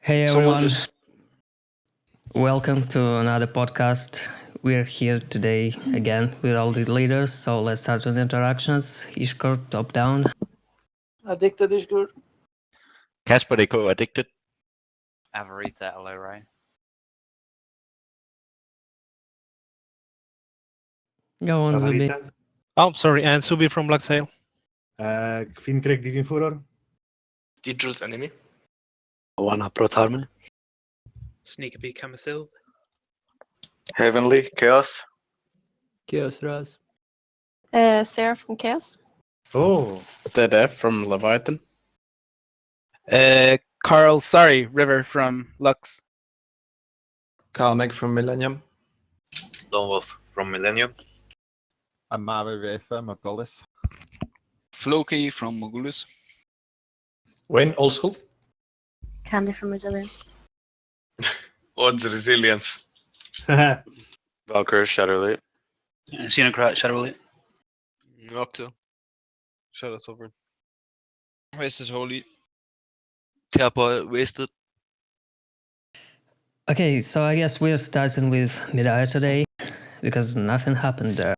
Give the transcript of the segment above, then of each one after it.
Hey Someone everyone, just welcome to another podcast. We're here today again with all the leaders, so let's start with introductions. Ishkor, top down. Addicted is good. Casper, they go addicted. Avaritia, hello, right? Go on, Zubi. Avaritia. Oh, sorry, and Subi from BlackSail. Fincraig, DiviumFuror. Digital's enemy. One Uproad Harmony. Sneaker Bee Kamasilve. Heavenly Chaos. KHAOS Raz. Sarah from KHAOS. Oh, Dead F from Leviathan. River from Lux. Meg from Millennium. Lone Wolf from Millennium. Amari from Morghulis. Floki from Morghulis. Wayne Oldskool. Candy from Resilience. Odds Resilience. haha. Valkyrie ShadowElite. Xenocrat, ShadowElite. Nocto. Shadow Sovereign. Wasted Holy. Kappa Wasted. Okay, so I guess we're starting with Mediah today because nothing happened there.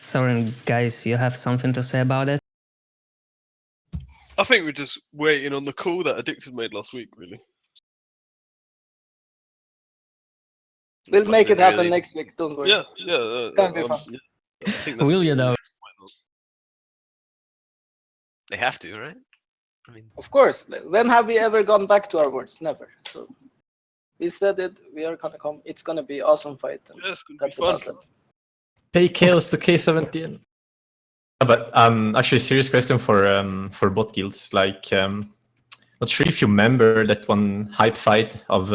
Soren, guys, you have something to say about it? I think we're just waiting on the call that Addicted made last week, really. We'll make it happen really. next week, don't worry. Yeah. gonna be fun. Yeah. I think that's Will you though? They have to, right? I mean, Of course. When have we ever gone back to our words? Never. So we said it, we are gonna come. It's gonna be awesome fight. And Yeah, it's gonna that's be fun. about it. Pay KHAOS to K17. But actually, serious question for bot guilds. Like, not sure if you remember that one hype fight of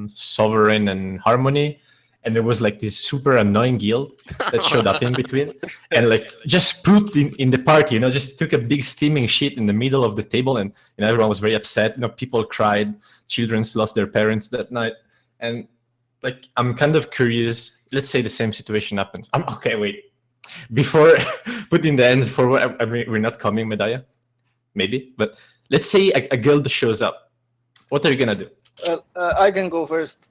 Sovereign and Harmony, and there was like this super annoying guild that showed up in between, and like just put in the party, just took a big steaming shit in the middle of the table, and everyone was very upset. People cried, children lost their parents that night, and like I'm kind of curious. Let's say the same situation happens. Okay, wait. Before putting the end for what we're not coming, Mediah, maybe. But let's say a guild shows up. What are you gonna do? I can go first.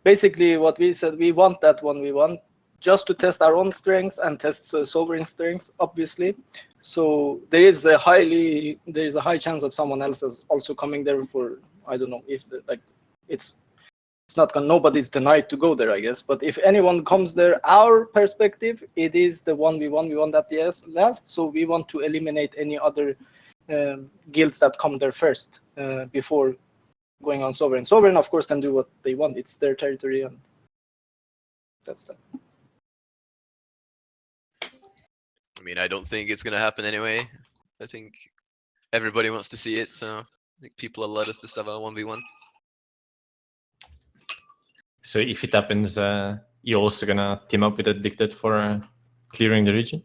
Basically, what we said, we want that 1v1 just to test our own strengths and test Sovereign strengths, obviously. So there is a high chance of someone else is also coming there for, I don't know if it's not gonna, nobody's denied to go there, I guess. But if anyone comes there, our perspective, it is the 1v1 we want at the last. So we want to eliminate any other guilds that come there first before going on Sovereign. Sovereign, of course, can do what they want. It's their territory, and that's that. I mean, I don't think it's gonna happen anyway. I think everybody wants to see it, so I think people will let us just have a 1v1. So if it happens, you're also gonna team up with Addicted for clearing the region.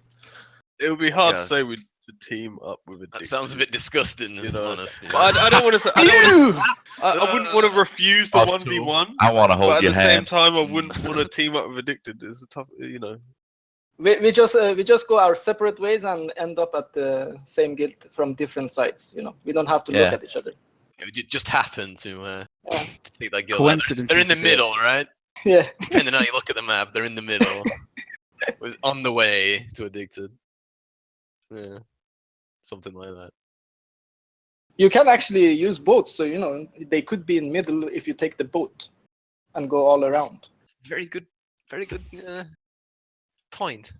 It would be hard Yeah. to say to team up with Addicted. That sounds a bit disgusting, You know. honest. But I don't want to say. I wouldn't want to refuse the 1v1. I want to But hold at your the same hand. time, I wouldn't want to team up with Addicted. It's a tough, We just go our separate ways and end up at the same guild from different sides. We don't have to look Yeah. at each other. It just happened to take that guild. Coincidence They're in is the a bit. middle, right? Yeah. Depending on how you look at the map, they're in the middle. It was on the way to Addicted. Yeah, something like that. You can actually use boats, so they could be in middle if you take the boat and go all around. It's very good point.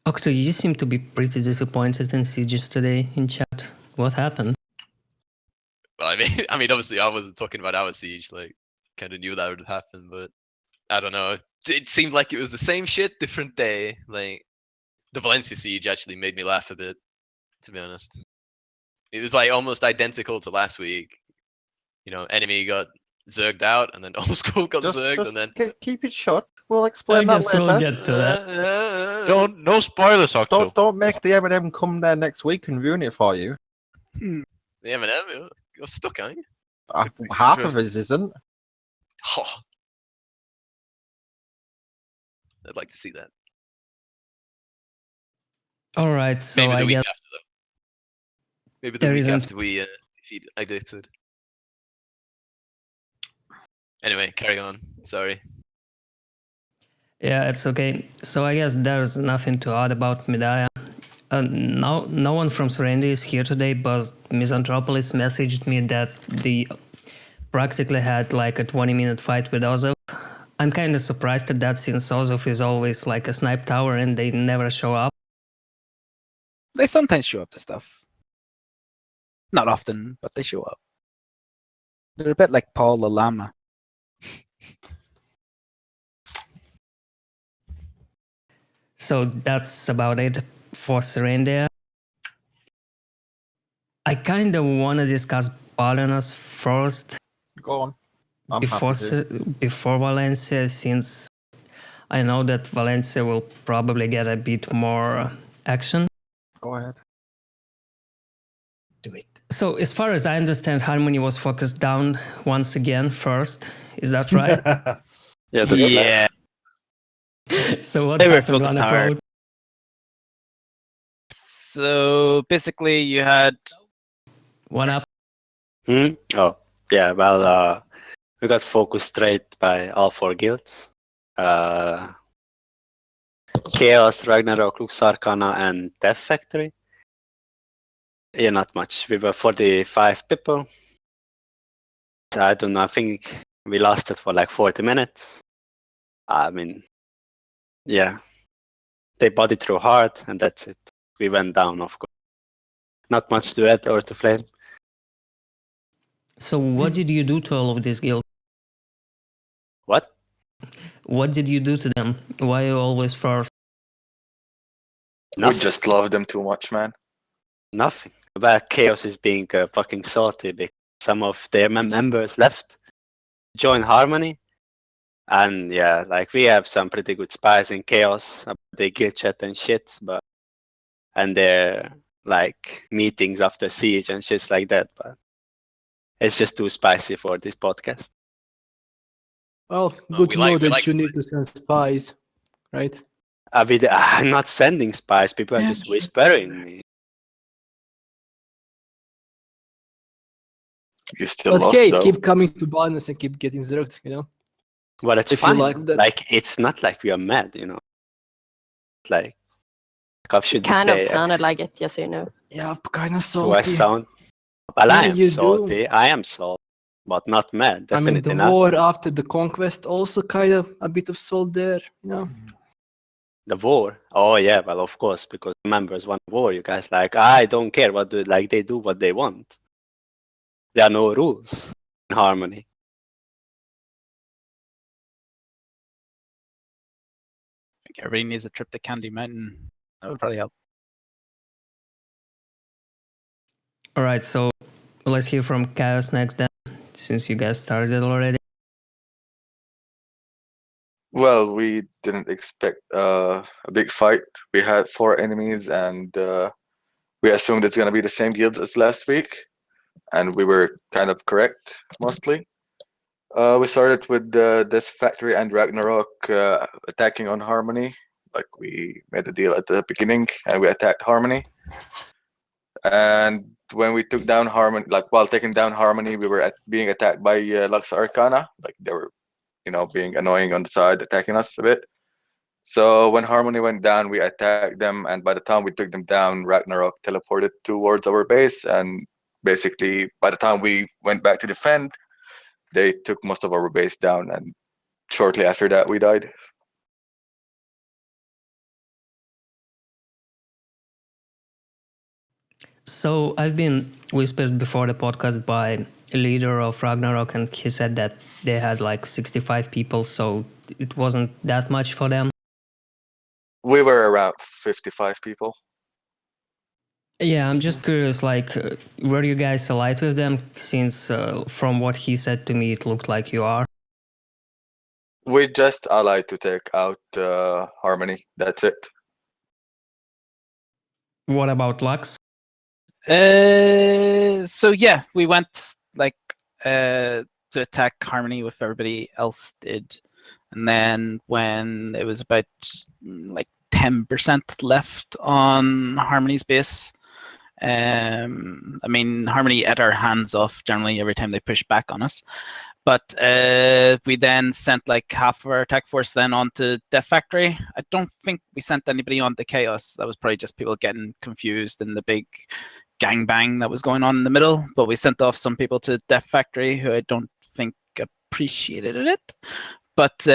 Octo, you seem to be pretty disappointed in Sieges today in chat. What happened? Well, I mean, obviously, I wasn't talking about our siege. Like, kind of knew that would happen, but I don't know. It seemed like it was the same shit, different day. Like, the Valencia siege actually made me laugh a bit, to be honest. It was like almost identical to last week. Enemy got zerged out, and then Oldskool got zerged, and then Keep it short. We'll explain I that guess later. we'll get to that. No spoilers, Octo. Don't make the M&M come there next week and ruin it for you. the M&M, you're stuck, aren't you? Half of us isn't. Oh. I'd like to see that. All right, so Maybe the I week guess after, though. Maybe the there week isn't- after we feel addicted. Anyway, carry on. Sorry. Yeah, it's okay. So I guess there's nothing to add about Mediah. No one from Serendia is here today, but Misanthropolis messaged me that they practically had like a 20-minute fight with OSEF. I'm kind of surprised at that since OSEF is always like a snipe tower and they never show up. They sometimes show up to stuff. Not often, but they show up. They're a bit like Paul the Llama. So that's about it for Serendia. I kind of want to discuss Balenos first. Go on. I'm before happy to. before Valencia, since I know that Valencia will probably get a bit more action. Go ahead. Do it. So as far as I understand, Harmony was focused down once again first. Is that right? Yeah, that's Yeah. So what They were happened on focused the hard. road? So basically, you had One up. Oh, yeah. Well, we got focused straight by all 4 guilds. KHAOS, Ragnarok, LuxArcana, and Death Factory. Yeah, not much. We were 45 people. I don't know. I think we lasted for like 40 minutes. I mean, yeah. They body through hard, and that's it. We went down, of course. Not much to add or to flame. So what did you do to all of these guilds? What? What did you do to them? Why are you always first? Nothing. just love them too much, man. Nothing. But KHAOS is being fucking salty because some of their members left, join Harmony, and yeah, like we have some pretty good spies in KHAOS about their guild chat and shit, but and their like meetings after siege and shit like that. But it's just too spicy for this podcast. Well, Oh, good we to like- know we that like you need to send spies, right? I'm not sending spies. People are Yeah, just sure. whispering me. You still But lost, hey, though. keep coming to Balenos and keep getting zerked, you know? Well, it's If you fine. like that. Like it's not like we are mad, you know. Like how should you Kind of say? sounded like it, just so you know. Yeah, kind of Do I salty. sound? Well, I Yeah, am you salty. do. I am salty, but not mad. I mean, Definitely the not. war after the conquest also kind of a bit of salt there, you know? The war. Oh yeah, well of course, because the members want war. You guys like I don't care what do like they do what they want. There are no rules in Harmony. I think everybody needs a trip to Candy Mountain. That would probably help. All right, so let's hear from KHAOS next then, since you guys started already. Well, we didn't expect a big fight. We had 4 enemies, and we assumed it's gonna be the same guilds as last week, and we were kind of correct mostly. We started with this factory and Ragnarok attacking on Harmony. Like we made a deal at the beginning, and we attacked Harmony. And when we took down Harmony, like while taking down Harmony, we were being attacked by LuxArcana. Like they were, being annoying on the side, attacking us a bit. So when Harmony went down, we attacked them, and by the time we took them down, Ragnarok teleported towards our base, and basically by the time we went back to defend, they took most of our base down, and shortly after that, we died. So I've been whispered before the podcast by a leader of Ragnarok, and he said that they had like 65 people, so it wasn't that much for them. We were around 55 people. Yeah, I'm just curious, like, were you guys allied with them? Since from what he said to me, it looked like you are. We just allied to take out Harmony. That's it. What about Lux? So yeah, we went to attack Harmony with everybody else did, and then when it was about like 10% left on Harmony's base, I mean, Harmony ate our hands off generally every time they pushed back on us. But we then sent like half of our attack force then onto Death Factory. I don't think we sent anybody onto KHAOS. That was probably just people getting confused in the big gangbang that was going on in the middle. But we sent off some people to Death Factory who I don't think appreciated it. But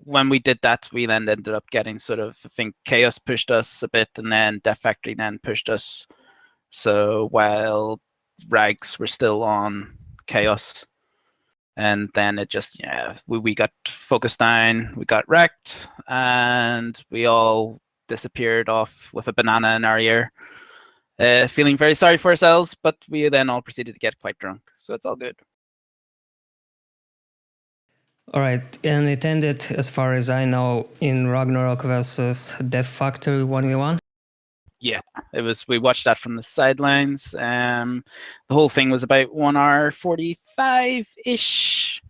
when we did that, we then ended up getting sort of, I think KHAOS pushed us a bit, and then Death Factory then pushed us. So while Rags were still on KHAOS, and then it just, yeah, we got focused down, we got wrecked, and we all disappeared off with a banana in our ear, feeling very sorry for ourselves, but we then all proceeded to get quite drunk. So it's all good. All right, and it ended, as far as I know, in Ragnarok versus Death Factory 1v1. Yeah, it was. We watched that from the sidelines. The whole thing was about 1 hour 45-ish.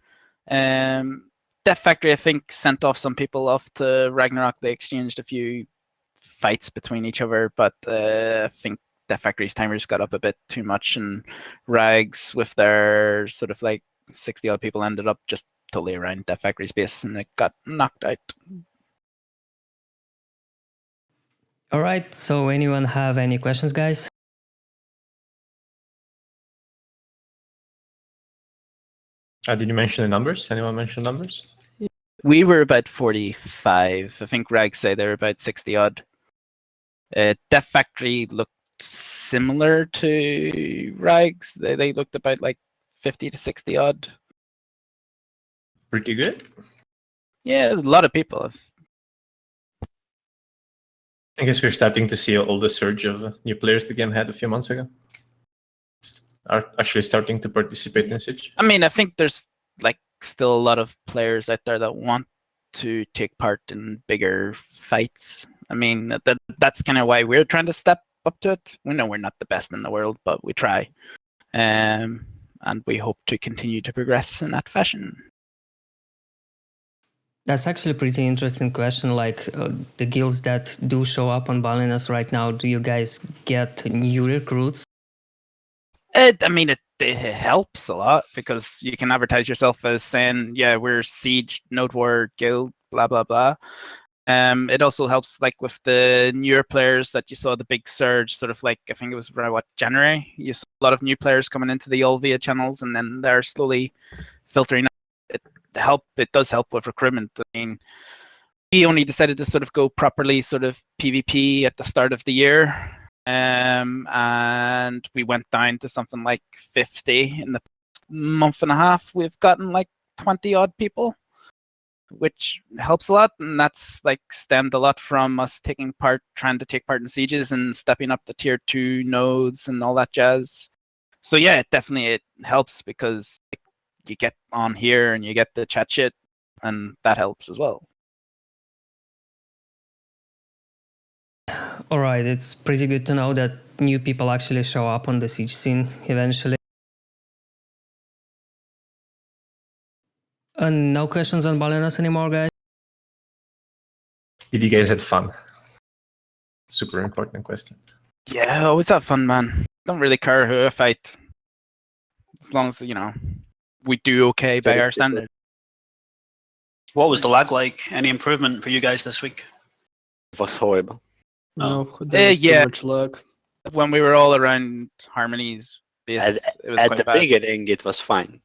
Death Factory, I think, sent off some people off to Ragnarok. They exchanged a few fights between each other, but I think Death Factory's timers got up a bit too much, and Rags, with their sort of like 60 odd people, ended up just totally around Death Factory's base, and it got knocked out. All right, so anyone have any questions, guys? Did you mention the numbers? Anyone mention numbers? We were about 45. I think Rags say they were about 60 odd. Death Factory looked similar to Rags. They looked about like 50 to 60 odd. Pretty good. Yeah, a lot of people have. I guess we're starting to see all the surge of new players the game had a few months ago. Are actually starting to participate in Siege. I mean, I think there's like still a lot of players out there that want to take part in bigger fights. I mean, that's kind of why we're trying to step up to it. We know we're not the best in the world, but we try. And we hope to continue to progress in that fashion. That's actually a pretty interesting question. Like the guilds that do show up on Balenos right now, do you guys get new recruits? I mean, it helps a lot because you can advertise yourself as saying, yeah, we're Siege, Node War Guild, blah, blah, blah. It also helps like with the newer players that you saw the big surge, sort of like, I think it was around January. You saw a lot of new players coming into the Olvia channels, and then they're slowly filtering out. It does help with recruitment. I mean, we only decided to sort of go properly sort of PvP at the start of the year. And we went down to something like 50 in the month and a half. We've gotten like 20 odd people, which helps a lot. And that's like stemmed a lot from us trying to take part in sieges and stepping up the tier 2 nodes and all that jazz. So yeah, it helps because you get on here and you get the chat shit, and that helps as well. All right, it's pretty good to know that new people actually show up on the Siege scene eventually. And no questions on Balenos anymore, guys? Did you guys have fun? Super important question. Yeah, always have fun, man. Don't really care who I fight. As long as, we do okay by our standard. What was the lag like? Any improvement for you guys this week? It was horrible. No, there was too much lag. When we were all around Harmony's base, it was at quite the bad. beginning, it was fine.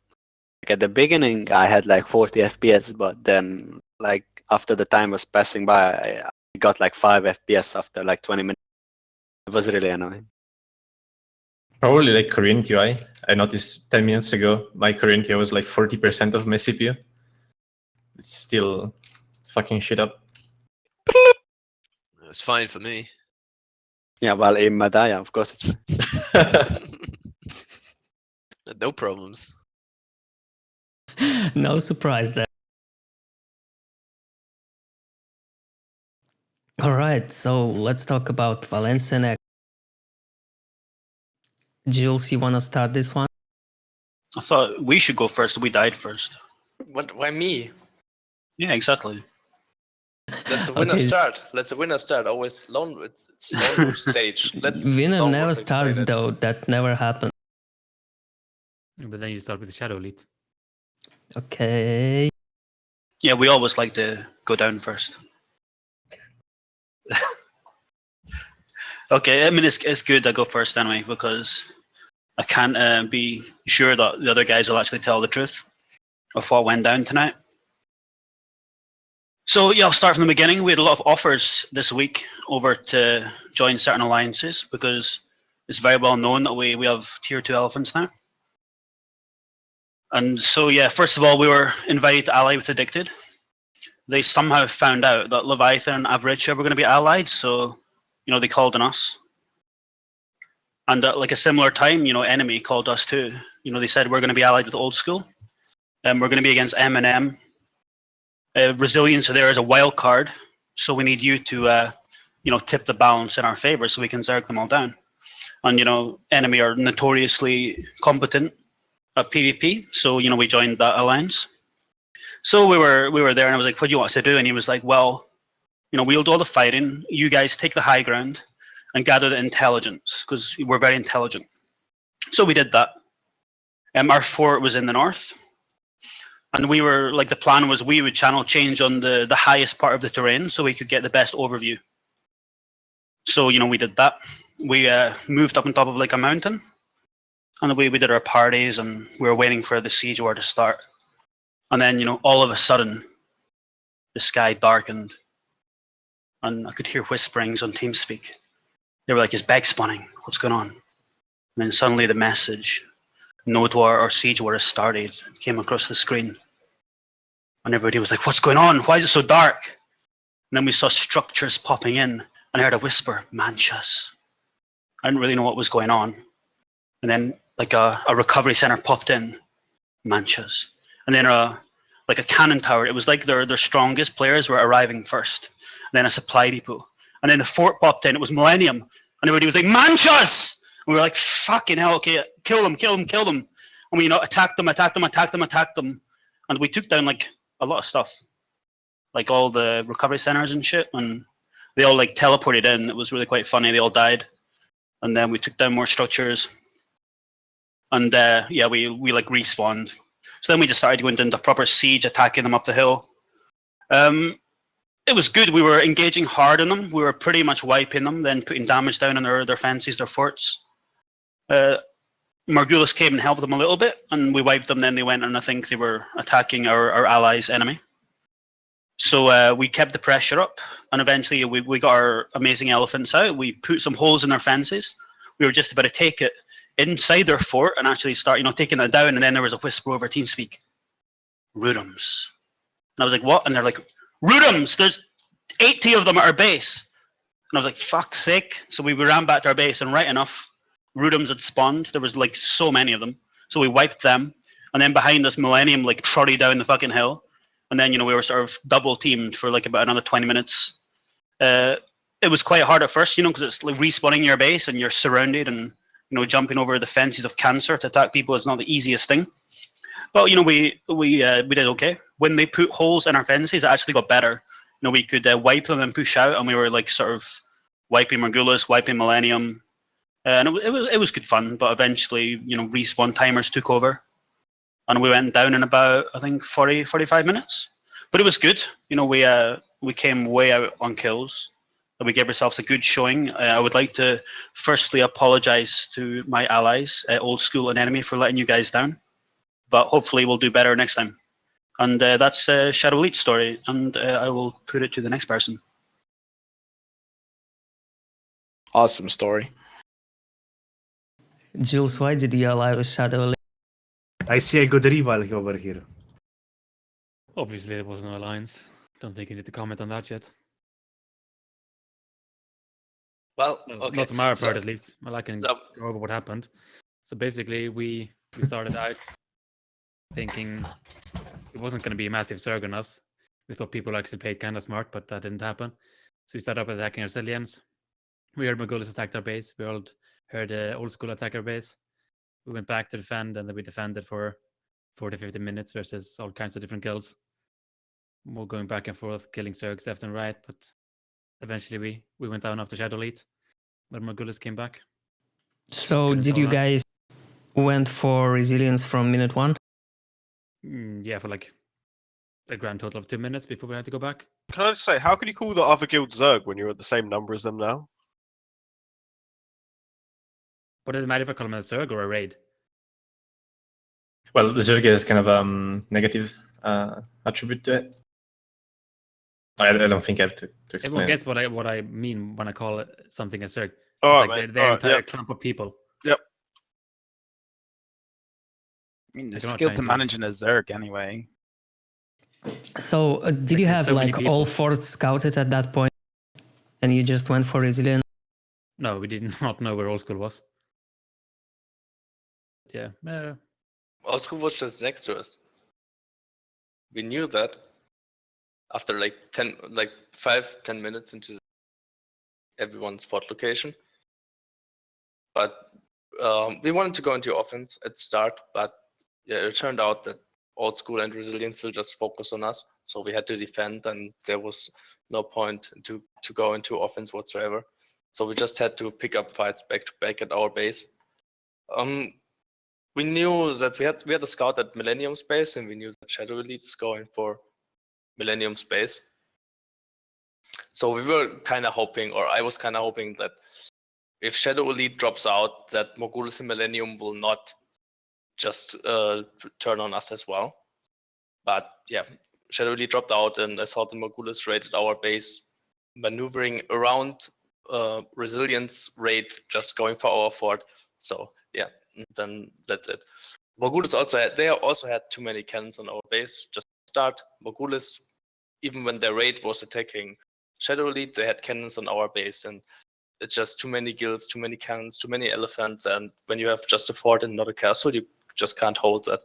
Like at the beginning, I had like 40 FPS, but then like after the time was passing by, I got like 5 FPS after like 20 minutes. It was really annoying. Probably like Korean TI. I noticed 10 minutes ago, my Korean TI was like 40% of my CPU. It's still fucking shit up. It's fine for me. Yeah, well, in Mediah, of course it's No problems. No surprise there. All right, so let's talk about Valencia next. Jules, you want to start this one? I thought we should go first. We died first. What? Why me? Yeah, exactly. Let the winner Okay. start. Let the winner start. Always lone. It's lone wolf stage. Winner Lone never wolf explain starts it. though. That never happened. But then you start with the ShadowElite. Okay. Yeah, we always like to go down first. Okay, I mean it's good I go first anyway because I can't be sure that the other guys will actually tell the truth of what went down tonight. So yeah, I'll start from the beginning. We had a lot of offers this week over to join certain alliances because it's very well known that we have tier 2 elephants now. And so yeah, first of all, we were invited to ally with Addicted. They somehow found out that Leviathan and Avaritia were going to be allied, so you know they called on us. And at like a similar time, you know, Enemy called us too. You know, they said we're going to be allied with Oldskool, and we're going to be against M&M. Resilience there is a wild card, so we need you to, you know, tip the balance in our favor so we can zerg them all down. And you know, Enemy are notoriously competent at PvP, so you know we joined that alliance. So we were there, and I was like, "What do you want us to do?" And he was like, "Well, you know, we'll do all the fighting. You guys take the high ground and gather the intelligence because we're very intelligent." So we did that. Our fort was in the north, and we were like the plan was we would channel change on the highest part of the terrain so we could get the best overview. So you know we did that. We moved up on top of like a mountain, and we did our parties, and we were waiting for the siege war to start. And then you know all of a sudden, the sky darkened, and I could hear whisperings on TeamSpeak. They were like, "Is Beg spawning? What's going on?" And then suddenly the message, "Node war or siege war has started," came across the screen. And everybody was like, "What's going on? Why is it so dark?" And then we saw structures popping in, and I heard a whisper, "Manchas." I didn't really know what was going on. And then like a recovery center popped in, Manchas. And then like a cannon tower. It was like their strongest players were arriving first. And then a supply depot. And then the fort popped in. It was Millennium. And everybody was like, "Manchas!" And we were like, "Fucking hell, okay, kill them, kill them, kill them." And we, you know, attacked them. And we took down like a lot of stuff. Like all the recovery centers and shit. And they all like teleported in. It was really quite funny. They all died. And then we took down more structures. And yeah, we like respawned. So then we decided to go into proper siege, attacking them up the hill. It was good. We were engaging hard on them. We were pretty much wiping them, then putting damage down on their fences, their forts. Morghulis came and helped them a little bit, and we wiped them. Then they went, and I think they were attacking our allies' enemy. So we kept the pressure up, and eventually we got our amazing elephants out. We put some holes in their fences. We were just about to take it inside their fort and actually start, you know, taking it down. And then there was a whisper over TeamSpeak, "Rudums." And I was like, "What?" And they're like, "Rudums, there's 80 of them at our base." And I was like, "Fuck's sake." So we ran back to our base, and right enough, Rudums had spawned. There was like so many of them. So we wiped them. And then behind us, Millennium like trotted down the fucking hill. And then, you know, we were sort of double teamed for like about another 20 minutes. It was quite hard at first, you know, because it's like respawning your base and you're surrounded, and, you know, jumping over the fences of cancer to attack people is not the easiest thing. But, you know, we did okay. When they put holes in our fences, it actually got better. You know, we could wipe them and push out, and we were like sort of wiping Morghulis, wiping Millennium. And it was good fun, but eventually, you know, respawn timers took over. And we went down in about, I think, 45 minutes. But it was good. You know, we came way out on kills. And we gave ourselves a good showing. I would like to firstly apologize to my allies, Oldskool and Enemy, for letting you guys down. But hopefully we'll do better next time. And that's ShadowElite's story. And I will put it to the next person. Awesome story. Jules, why did you ally with ShadowElite? I see a good rival over here. Obviously, there was no alliance. Don't think you need to comment on that yet. Well, okay. Not from our part, at least. Well, I can so- go over what happened. So basically, we started out thinking it wasn't going to be a massive surge on us. We thought people actually played kind of smart, but that didn't happen. So we started up attacking Resilience. We heard Morghulis attacked our base. We all heard Oldskool attack our base. We went back to defend, and then we defended for 40-50 minutes versus all kinds of different kills. more going back and forth, killing Zergs left and right, but eventually we went down after ShadowElite, but Morghulis came back. So did you guys went for resilience from minute 1? Yeah, for like a grand total of 2 minutes before we had to go back. Can I just say, how can you call the other guild Zerg when you're at the same number as them now? What does it matter if I call them a Zerg or a raid? Well, the Zerg is kind of negative attribute to it. I don't think I have to explain. Everyone gets what I mean when I call it something a Zerg. All It's right, like mate. the All right, entire yep. clump of people. Yep. I mean, Like, they're I'm not skilled to trying to- manage in a Zerg anyway. So did you there's have so many like all people. forts scouted at that point, and you just went for resilience? No, we did not know where Oldskool was. Yeah. Oldskool was just next to us. We knew that after like 5-10 minutes into everyone's fort location. But we wanted to go into offense at start, but yeah, it turned out that Oldskool and resilience will just focus on us. So we had to defend, and there was no point to go into offense whatsoever. So we just had to pick up fights back to back at our base. We knew that we had a scout at Millennium space, and we knew that ShadowElite is going for Millennium space. So we were kind of hoping, or I was kind of hoping, that if ShadowElite drops out, that Morghulis and Millennium will not just turn on us as well. But yeah, ShadowElite dropped out, and I saw the Morghulis raided our base, maneuvering around resilience raid, just going for our fort. So yeah, then that's it. Morghulis also had too many cannons on our base. Just start Morghulis, even when their raid was attacking ShadowElite, they had cannons on our base, and it's just too many guilds, too many cannons, too many elephants, and when you have just a fort and not a castle, you just can't hold that.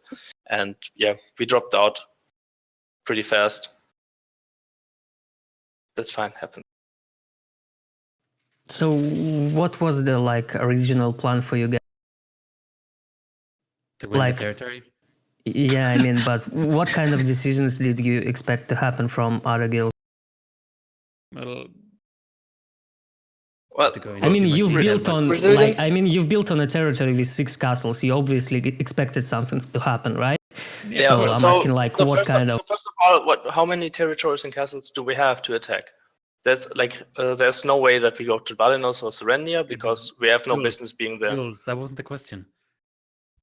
And yeah, we dropped out pretty fast. That's fine, happened. So what was the like original plan for you guys? To win Like- the territory. Yeah, I mean, but what kind of decisions did you expect to happen from other guilds? Well, to go I mean, into much you've detail, built but- on Resilience- you've built on a territory with 6 castles. You obviously expected something to happen, right? Yeah, so I'm asking like so what first kind of. So first of all, how many territories and castles do we have to attack? There's no way that we go to Balenos or Serendia because we have no Jules, business being there. Jules, that wasn't the question.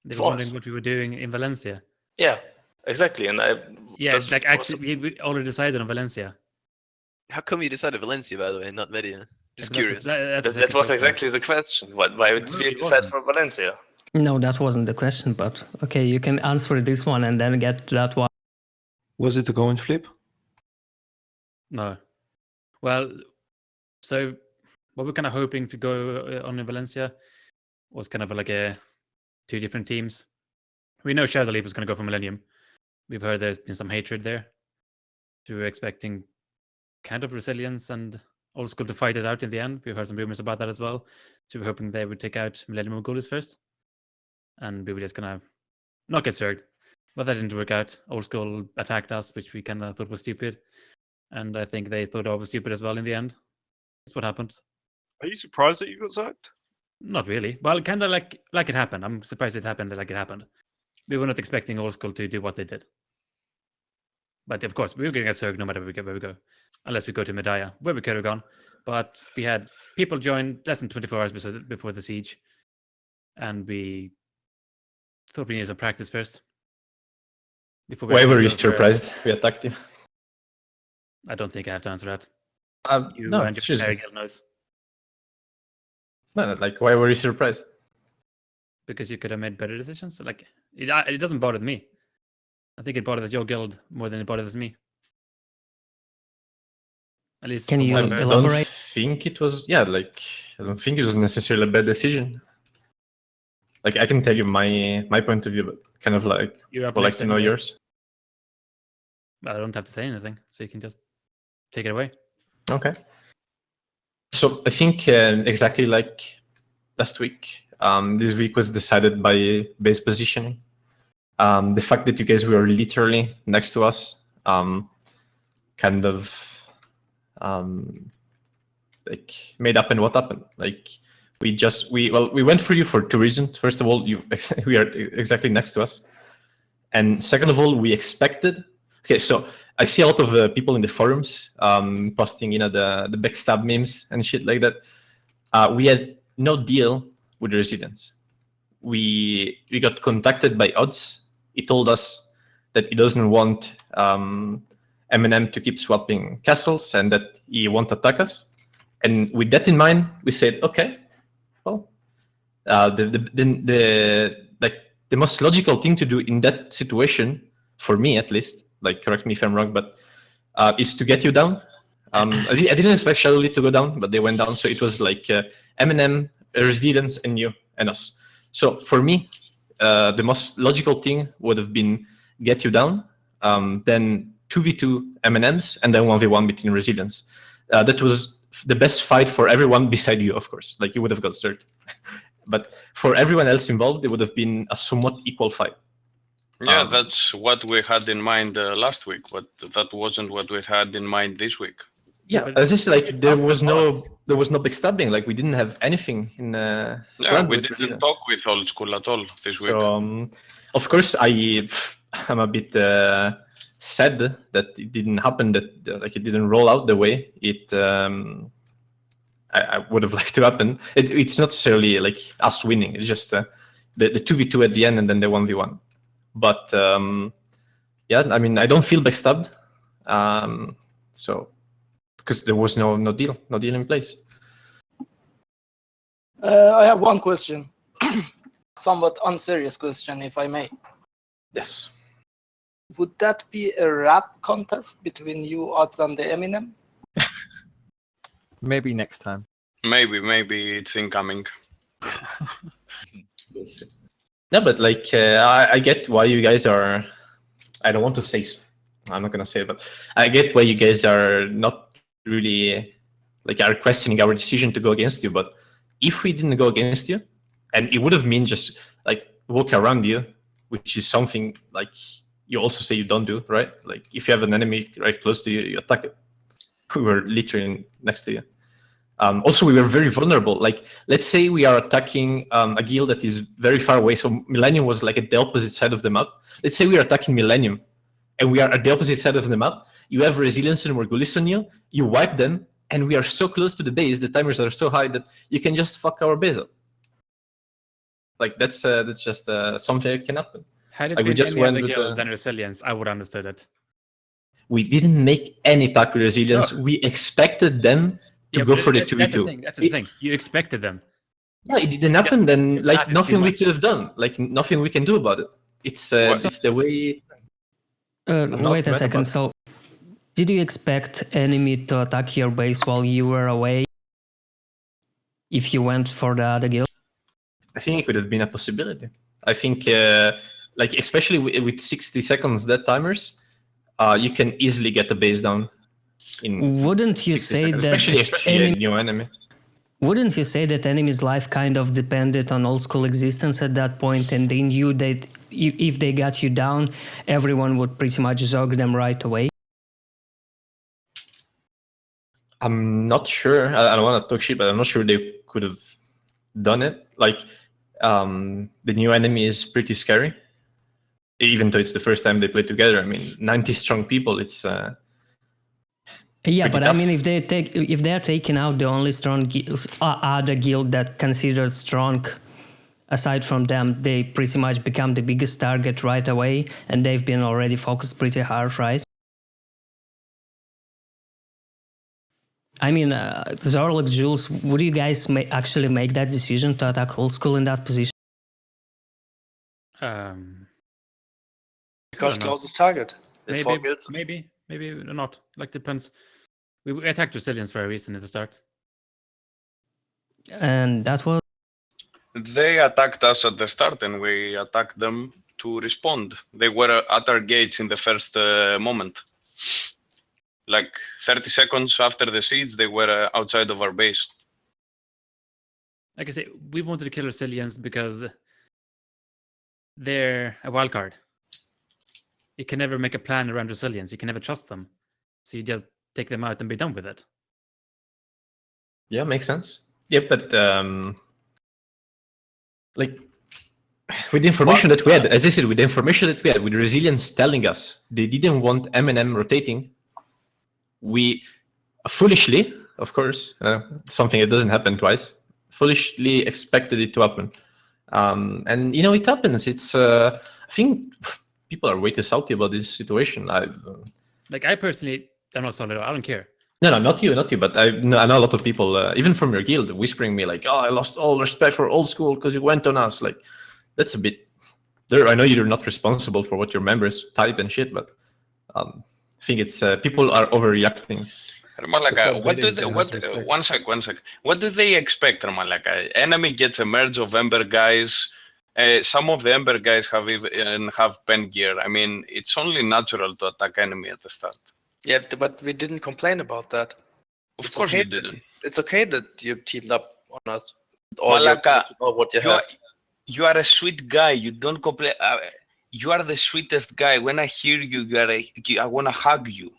They Of were wondering course. what we were doing in Valencia. Yeah, exactly. And I Yeah, just like actually, we already decided on Valencia. How come you decided Valencia, by the way, not Mediah? Just Like, curious. that's the that second was question. exactly the question. Why did No, we it decide wasn't. for Valencia? No, that wasn't the question, but okay, you can answer this one and then get to that one. Was it a coin flip? No. Well, so what we're kind of hoping to go on in Valencia was kind of like a 2 different teams. We know ShadowElite was going to go for Millennium. We've heard there's been some hatred there. So we were expecting kind of resilience and Oldskool to fight it out in the end. We've heard some rumors about that as well. So we're hoping they would take out Millennium and Morghulis first. And we were just going to not get Zerged. But that didn't work out. Oldskool attacked us, which we kind of thought was stupid. And I think they thought I was stupid as well in the end. That's what happened. Are you surprised that you got sacked? Not really. Well, kind of like it happened. I'm surprised it happened like it happened. We were not expecting Oldskool to do what they did. But of course, we were going to get Zerg no matter where we go. Unless we go to Mediah, where we could have gone. But we had people join less than 24 hours before the siege. And we thought we needed some practice first. Why were you surprised we attacked you? I don't think I have to answer that. You no, and your seriously. Guild knows. No, like, why were you surprised? Because you could have made better decisions. Like, it doesn't bother me. I think it bothers your guild more than it bothers me. At least Can from you what I've heard. elaborate? I don't think it was, I don't think it was necessarily a bad decision. Like, I can tell you my point of view, but kind of like, You're up would like next to know anyway. yours. I don't have to say anything, so you can just take it away. Okay. So I think exactly like last week, this week was decided by base positioning. The fact that you guys were literally next to us, kind of like made up and what happened. Like we went for you for two reasons. First of all, we are exactly next to us, and second of all, we expected. Okay, so I see a lot of people in the forums posting, the backstab memes and shit like that. We had no deal with the residents. We got contacted by Odds. He told us that he doesn't want M&M to keep swapping castles and that he won't attack us. And with that in mind, we said, okay, well, the most logical thing to do in that situation, for me at least, like correct me if I'm wrong, but is to get you down. I didn't expect ShadowElite to go down, but they went down. So it was like M&M, Residents, and you and us. So for me, the most logical thing would have been get you down, then 2v2 M&Ms, and then 1v1 between Residents. That was the best fight for everyone beside you, of course. Like you would have got cert. But for everyone else involved, it would have been a somewhat equal fight. Yeah, that's what we had in mind last week, but that wasn't what we had in mind this week. Yeah, as I said, like there was no backstabbing. Like we didn't have anything in. Yeah, we didn't talk with Oldskool at all this week. So, of course, I'm a bit sad that it didn't happen. That like it didn't roll out the way it. I would have liked to happen. It's not necessarily like us winning. It's just the 2v2 at the end and then the 1v1. But yeah, I mean, I don't feel backstabbed. So because there was no deal in place. I have one question, somewhat unserious question, if I may. Yes. Would that be a rap contest between you, Odds, and the Eminem? Maybe next time. Maybe it's incoming. We'll see. No, but like I get why you guys are. I don't want to say. I'm not gonna say it, but I get why you guys are not really like are questioning our decision to go against you. But if we didn't go against you, and it would have mean just like walk around you, which is something like you also say you don't do, right? Like if you have an enemy right close to you, you attack it. We were literally next to you. Also, we were very vulnerable. Like, let's say we are attacking a guild that is very far away. So Millennium was like at the opposite side of the map. Let's say we are attacking Millennium, and we are at the opposite side of the map. You have Resilience and Morghulis on you. You wipe them, and we are so close to the base. The timers are so high that you can just fuck our base up. Like that's just something that can happen. Had it like, been any other guild than Resilience, I would have understood it. We didn't make any pack with Resilience. No. We expected them to go for the 2v2. That's the thing. You expected them. Yeah, it didn't happen. Then Yes, like that is nothing too we much. could have done. Like nothing we can do about it. It's the way. Wait a second. So, did you expect enemy to attack your base while you were away? If you went for the other guild? I think it could have been a possibility. I think, like especially with 60 seconds dead timers, you can easily get the base down. Wouldn't you say seconds, that especially a new enemy? Wouldn't you say that enemy's life kind of depended on Oldskool existence at that point, and they knew that if they got you down, everyone would pretty much zog them right away? I'm not sure. I don't want to talk shit, but I'm not sure they could have done it. Like, the new enemy is pretty scary. Even though it's the first time they play together. I mean, 90 strong people, it's yeah, but tough. I mean, if they're taking out the only strong other guild that considered strong, aside from them, they pretty much become the biggest target right away, and they've been already focused pretty hard, right? I mean, Zorlok, Jules, would you guys actually make that decision to attack Oldskool in that position? Because closest target. Maybe not. Like depends. We attacked Resilience for a reason at the start. And that was? They attacked us at the start and we attacked them to respond. They were at our gates in the first moment. Like 30 seconds after the siege, they were outside of our base. Like I say, we wanted to kill Resilience because they're a wild card. You can never make a plan around Resilience. You can never trust them. So you just take them out and be done with it. Yeah, makes sense. Yeah, but like with the information that we had, as I said, with the information that we had, with Resilience telling us they didn't want M&M rotating, we foolishly, of course, something that doesn't happen twice, foolishly expected it to happen. And it happens. It's I think people are way too salty about this situation. I personally am not solid. I don't care. No, not you. But I know a lot of people, even from your guild, whispering me like, "Oh, I lost all respect for Oldskool because you went on us." Like, that's a bit. I know you're not responsible for what your members type and shit, but I think it's people are overreacting. Malaka, one sec. What do they expect, Malaka? Enemy gets a merge of Ember guys. Some of the Ember guys have pen gear. I mean, it's only natural to attack enemy at the start. Yeah, but we didn't complain about that. Of course we didn't. It's okay that you teamed up on us. Malaka, what you have. You are a sweet guy. You don't complain. You are the sweetest guy. When I hear you, I want to hug you.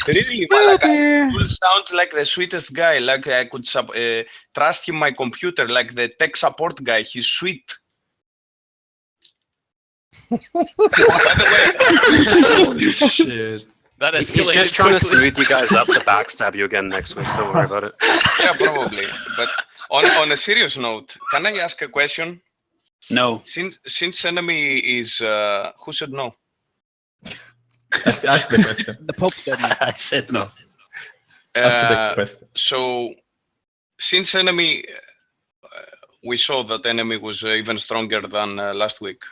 Really, Malaka, you sound like the sweetest guy. Like I could trust him my computer, like the tech support guy. He's sweet. By the way, shit. That He's just trying to smooth you guys up to backstab you again next week. Don't worry about it. Yeah, probably. But on a serious note, can I ask a question? No. Since enemy is who said no? Ask the question. The Pope said no. I said no. Ask the question. So, since enemy, we saw that enemy was even stronger than last week.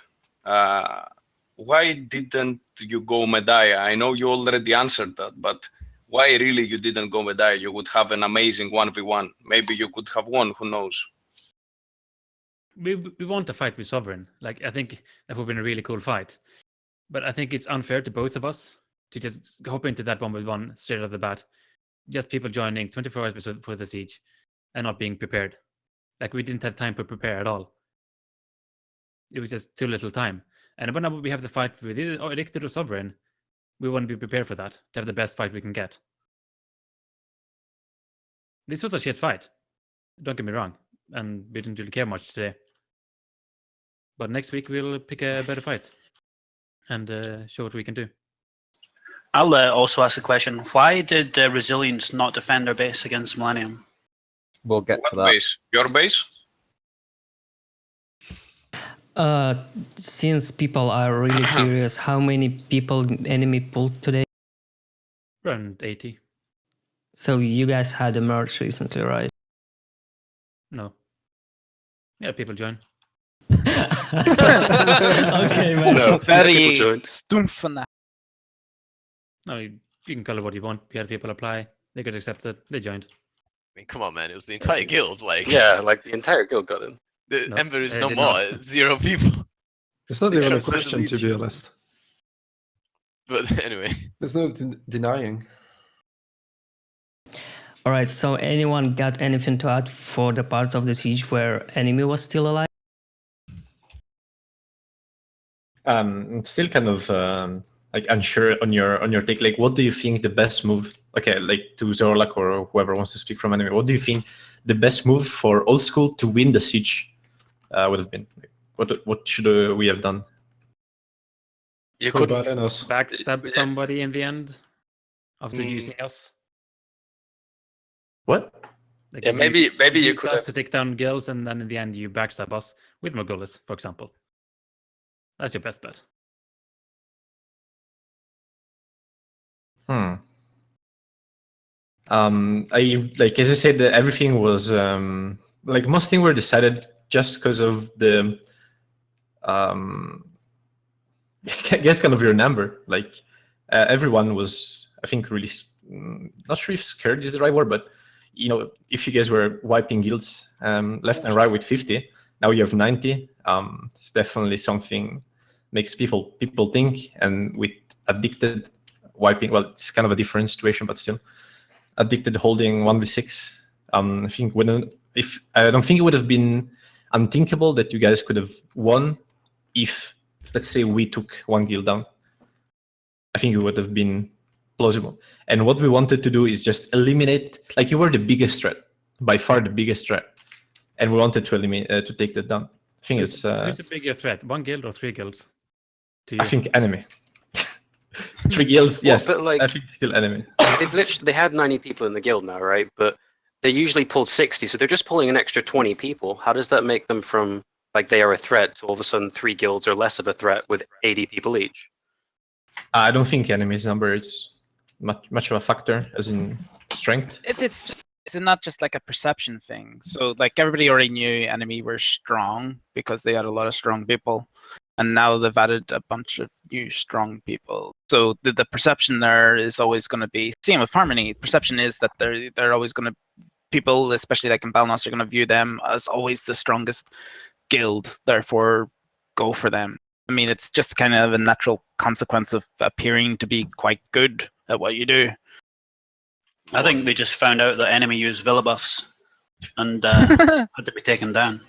Why didn't you go Mediah? I know you already answered that, but why really you didn't go Mediah? You would have an amazing 1v1. Maybe you could have won. Who knows? We want to fight with Sovereign. Like, I think that would have been a really cool fight. But I think it's unfair to both of us to just hop into that 1v1 straight off the bat. Just people joining 24 hours before the siege and not being prepared. Like, we didn't have time to prepare at all. It was just too little time. And whenever we have the fight with either Addicted or Sovereign, we want to be prepared for that, to have the best fight we can get. This was a shit fight. Don't get me wrong. And we didn't really care much today. But next week we'll pick a better fight. And show what we can do. I'll also ask a question. Why did Resilience not defend their base against Millennium? We'll get to that. Base? Your base? Since people are really curious, how many people enemy pulled today? Around 80. So you guys had a merge recently, right? No. Yeah, people join. Okay, man. No, very stumpf. No, you can call it what you want. We had people apply. They got accepted. They joined. I mean, come on, man. It was the entire guild. Like, Yeah, like the entire guild got in. the No, Ember is they no did more. not. It's 0 people. It's not They even a transferred the question, to leech. be honest. But anyway, There's no denying. All right, so anyone got anything to add for the part of the siege where enemy was still alive? Still kind of like unsure on your take. Like, what do you think the best move? Okay, like to Zorlak or whoever wants to speak from enemy. What do you think the best move for Oldskool to win the siege would have been? Like, what should we have done? You could backstab somebody in the end after using us. What? Like, Yeah, maybe you use could us have. to take down guilds, and then in the end you backstab us with Morghulis, for example. That's your best bet. I like, as I said, everything was like most things were decided just because of the I guess kind of your number. Like everyone was, I think, really not sure if scared is the right word, but if you guys were wiping guilds left and right with 50, now you have 90. It's definitely something makes people think, and with Addicted wiping, well, it's kind of a different situation, but still. Addicted holding 1v6. I think I don't think it would have been unthinkable that you guys could have won if let's say we took one guild down. I think it would have been plausible. And what we wanted to do is just eliminate, like you were the biggest threat, by far the biggest threat. And we wanted to eliminate, to take that down. I think it's... Who's a bigger threat, 1 guild or 3 guilds? To you? I think enemy. 3 guilds, yes. Well, but, like, I think still enemy. They had 90 people in the guild now, right? But they usually pulled 60, so they're just pulling an extra 20 people. How does that make them from, like, they are a threat to all of a sudden 3 guilds are less of a threat with 80 people each? I don't think enemies number is much of a factor, as in strength. It's not just like a perception thing. So like everybody already knew enemy were strong because they had a lot of strong people, and now they've added a bunch of new strong people. So the perception there is always going to be same with Harmony. Perception is that they're always going to people, especially like in Balenos, are going to view them as always the strongest guild. Therefore, go for them. I mean, it's just kind of a natural consequence of appearing to be quite good at what you do. I think they just found out that enemy use Villa buffs and had to be taken down.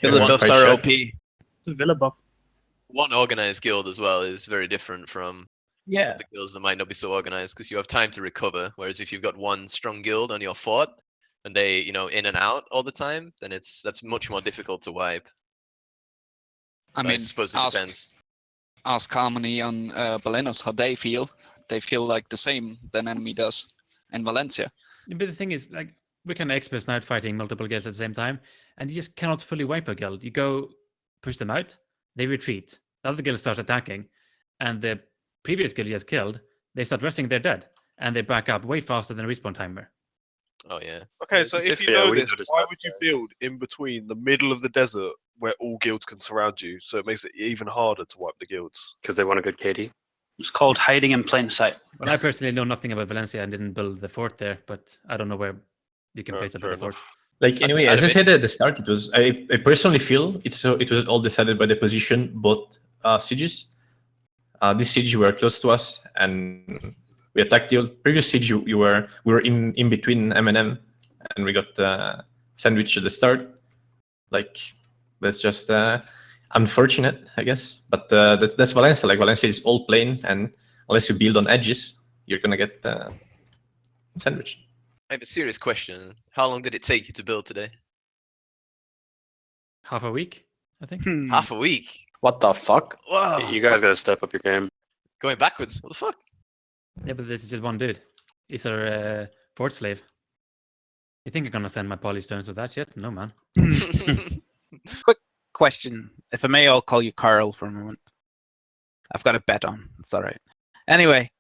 Villa buffs are OP. It's a Villa buff. One organized guild as well is very different from the guilds that might not be so organized, because you have time to recover. Whereas if you've got one strong guild on your fort and they, in and out all the time, then that's much more difficult to wipe. I So mean, suppose it depends. ask Harmony on Balenos how they feel. They feel like the same than enemy does in Valencia. But the thing is, like, we can experts now fighting multiple guilds at the same time, and you just cannot fully wipe a guild. You go push them out, they retreat. The other guild starts attacking, and the previous guild you just killed, they start resting their dead, and they back up way faster than a respawn timer. Oh yeah. Okay, It's so if you difficult. know We this, noticed why that, would you build in between the middle of the desert where all guilds can surround you? So it makes it even harder to wipe the guilds. Because they want a good KD. It's called hiding in plain sight. Well, I personally know nothing about Valencia and didn't build the fort there, but I don't know where you can place a better fort. Like anyway, as I said at the start, it was I personally feel it was all decided by the position, both sieges. This siege you were close to us, and we attacked you. Previous siege we were in between M&M, and we got sandwiched at the start. Like that's just unfortunate, I guess. But that's Valencia. Like Valencia is all plain, and unless you build on edges, you're gonna get sandwiched. I have a serious question. How long did it take you to build today? Half a week, I think. Half a week? What the fuck? Whoa. You guys gotta step up your game. Going backwards? What the fuck? Yeah, but this is just one dude. He's our fort slave. You think you're gonna send my polystones with that shit? No, man. Quick question, if I may, I'll call you Carl for a moment. I've got a bet on. It's all right. Anyway,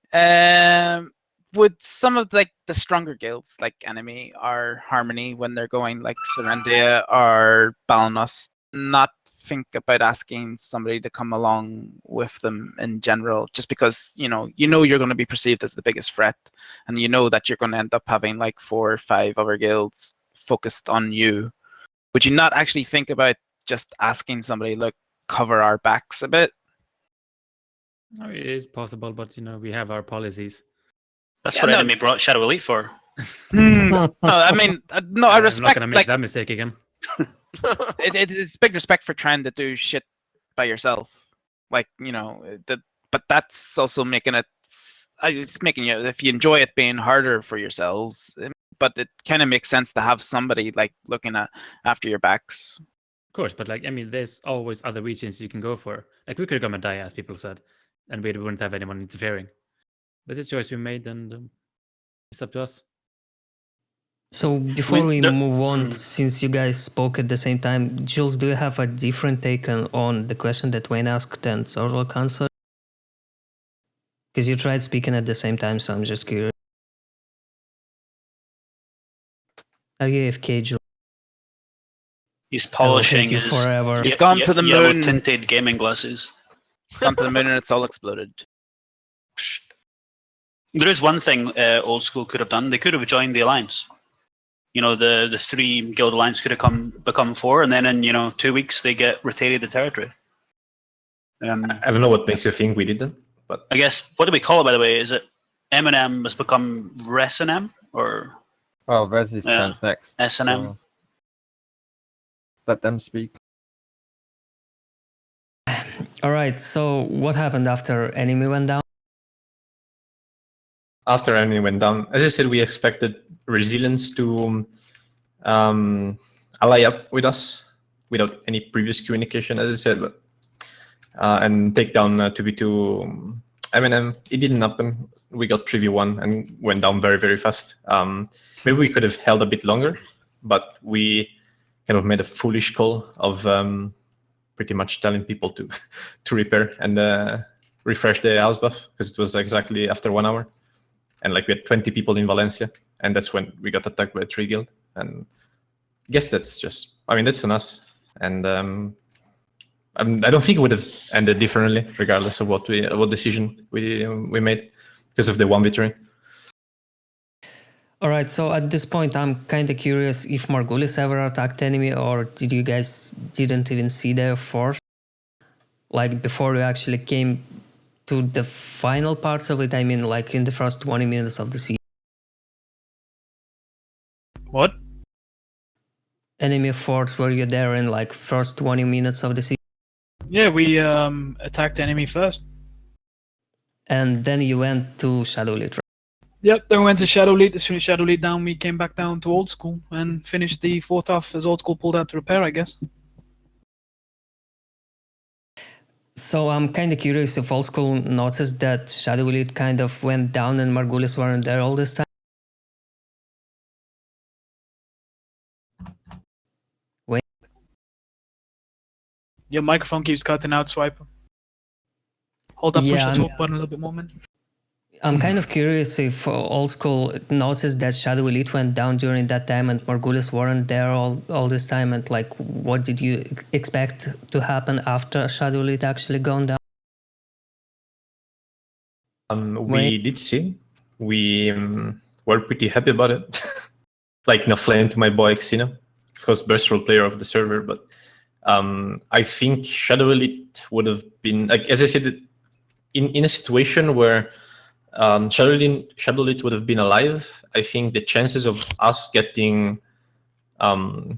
would some of like the stronger guilds, like Enemy or Harmony, when they're going like Serendia or Balenos, not think about asking somebody to come along with them in general, just because you know you're going to be perceived as the biggest threat, and you know that you're going to end up having like 4 or 5 other guilds focused on you? Would you not actually think about just asking somebody, look, cover our backs a bit? No, it is possible, but we have our policies. That's what Enemy brought ShadowElite for. No, I mean, no, I respect. I'm not gonna make like, that mistake again. it's big respect for trying to do shit by yourself, like but that's also making it. It's making you, if you enjoy it, being harder for yourselves. But it kind of makes sense to have somebody like looking after your backs. Of course, but there's always other regions you can go for. Like we could have gone Mediah, as people said, and we wouldn't have anyone interfering. But it's a choice we made, and it's up to us. So before we move on, since you guys spoke at the same time, Jules, do you have a different take on the question that Wayne asked and Zorlok answered? Because you tried speaking at the same time, so I'm just curious. Are you AFK, Jules? He's polishing his forever. He's gone to the yellow moon. tinted gaming glasses. Gone to the moon and it's all exploded. There is one thing Oldskool could have done. They could have joined the alliance. The 3 guild alliance could have become 4, and then in 2 weeks they get rotated the territory. I don't know what makes you think we didn't, but I guess, what do we call it, by the way? Is it M&M has become Res&M, or? Well, Res is turns next. S&M. So let them speak. All right. So what happened after enemy went down? After enemy went down, as I said, we expected Resilience to ally up with us without any previous communication, as I said, but, and take down 2v2 M&M. It didn't happen. We got 3v1 and went down very, very fast. Maybe we could have held a bit longer, but we kind of made a foolish call of pretty much telling people to to repair and refresh the house buff, because it was exactly after 1 hour. And like we had 20 people in Valencia, and that's when we got attacked by a 3 guild. And I guess that's just, I mean, that's on us. And I don't think it would have ended differently, regardless of what decision we made, because of the 1v3. All right, so at this point, I'm kind of curious if Morghulis ever attacked enemy, or did you guys didn't even see their force? Like before you actually came to the final parts of it, I mean, like in the first 20 minutes of the siege. What? Enemy fort, were you there in like first 20 minutes of the siege? Yeah, we attacked enemy first. And then you went to ShadowElite, right? Yep, then we went to ShadowElite. As soon as ShadowElite down, we came back down to Oldskool and finished the fort off as Oldskool pulled out to repair, I guess. So I'm kind of curious if Oldskool noticed that ShadowElite kind of went down and Morghulis weren't there all this time. Wait. Your microphone keeps cutting out, Swiper. Hold up, push the talk button a little bit more, man. I'm kind of curious if Oldskool noticed that ShadowElite went down during that time and Morghulis weren't there all this time, and like what did you expect to happen after ShadowElite actually gone down? We did see. We were pretty happy about it. Like, no flame to my boy Xeno, of course, best role player of the server, but I think ShadowElite would have been, like, as I said, in a situation where ShadowElite would have been alive, I think the chances of us getting, I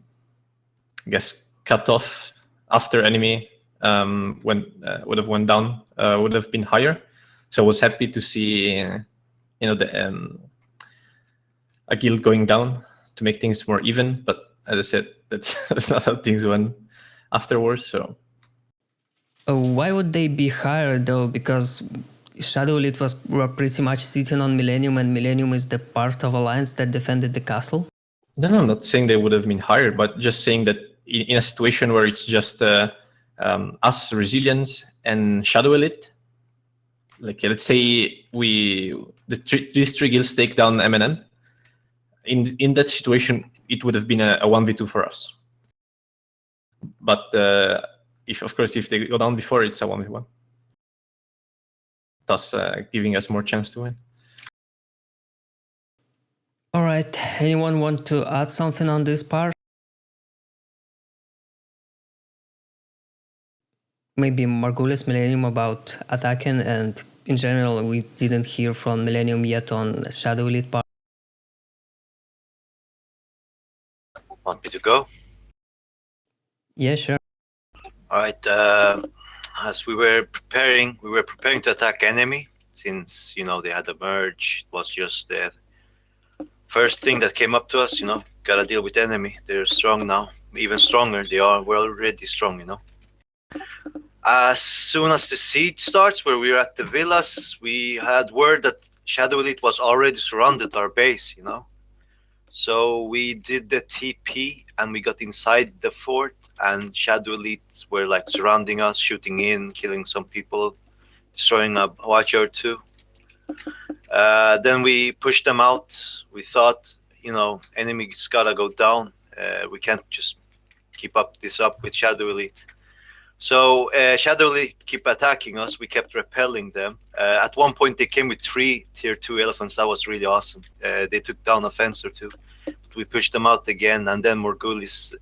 guess, cut off after enemy would have went down would have been higher. So I was happy to see, the a guild going down to make things more even. But as I said, that's not how things went afterwards. So why would they be higher though? Because ShadowElite were pretty much sitting on Millennium, and Millennium is the part of Alliance that defended the castle. No, I'm not saying they would have been higher, but just saying that in a situation where it's just us, Resilience, and ShadowElite, like let's say these 3 guilds take down M&M, in that situation it would have been a 1v2 for us. But if they go down before, it's a 1v1. Thus giving us more chance to win. All right, anyone want to add something on this part? Maybe Morghulis, Millennium about attacking, and in general we didn't hear from Millennium yet on ShadowElite part. Want me to go? Yeah, sure. All right. As we were preparing to attack enemy, since they had a merge. It was just the first thing that came up to us. Gotta deal with enemy. They're strong now, even stronger. We're already strong. As soon as the siege starts, where we were at the villas, we had word that ShadowElite was already surrounded our base. So we did the TP and we got inside the fort, and ShadowElite were like surrounding us, shooting in, killing some people, destroying a watcher or 2. Then we pushed them out. We thought, enemies gotta go down. We can't just keep this up with ShadowElite. So ShadowElite keep attacking us. We kept repelling them. At one point, they came with 3 tier 2 elephants. That was really awesome. They took down a fence or 2. But we pushed them out again, and then Morghulis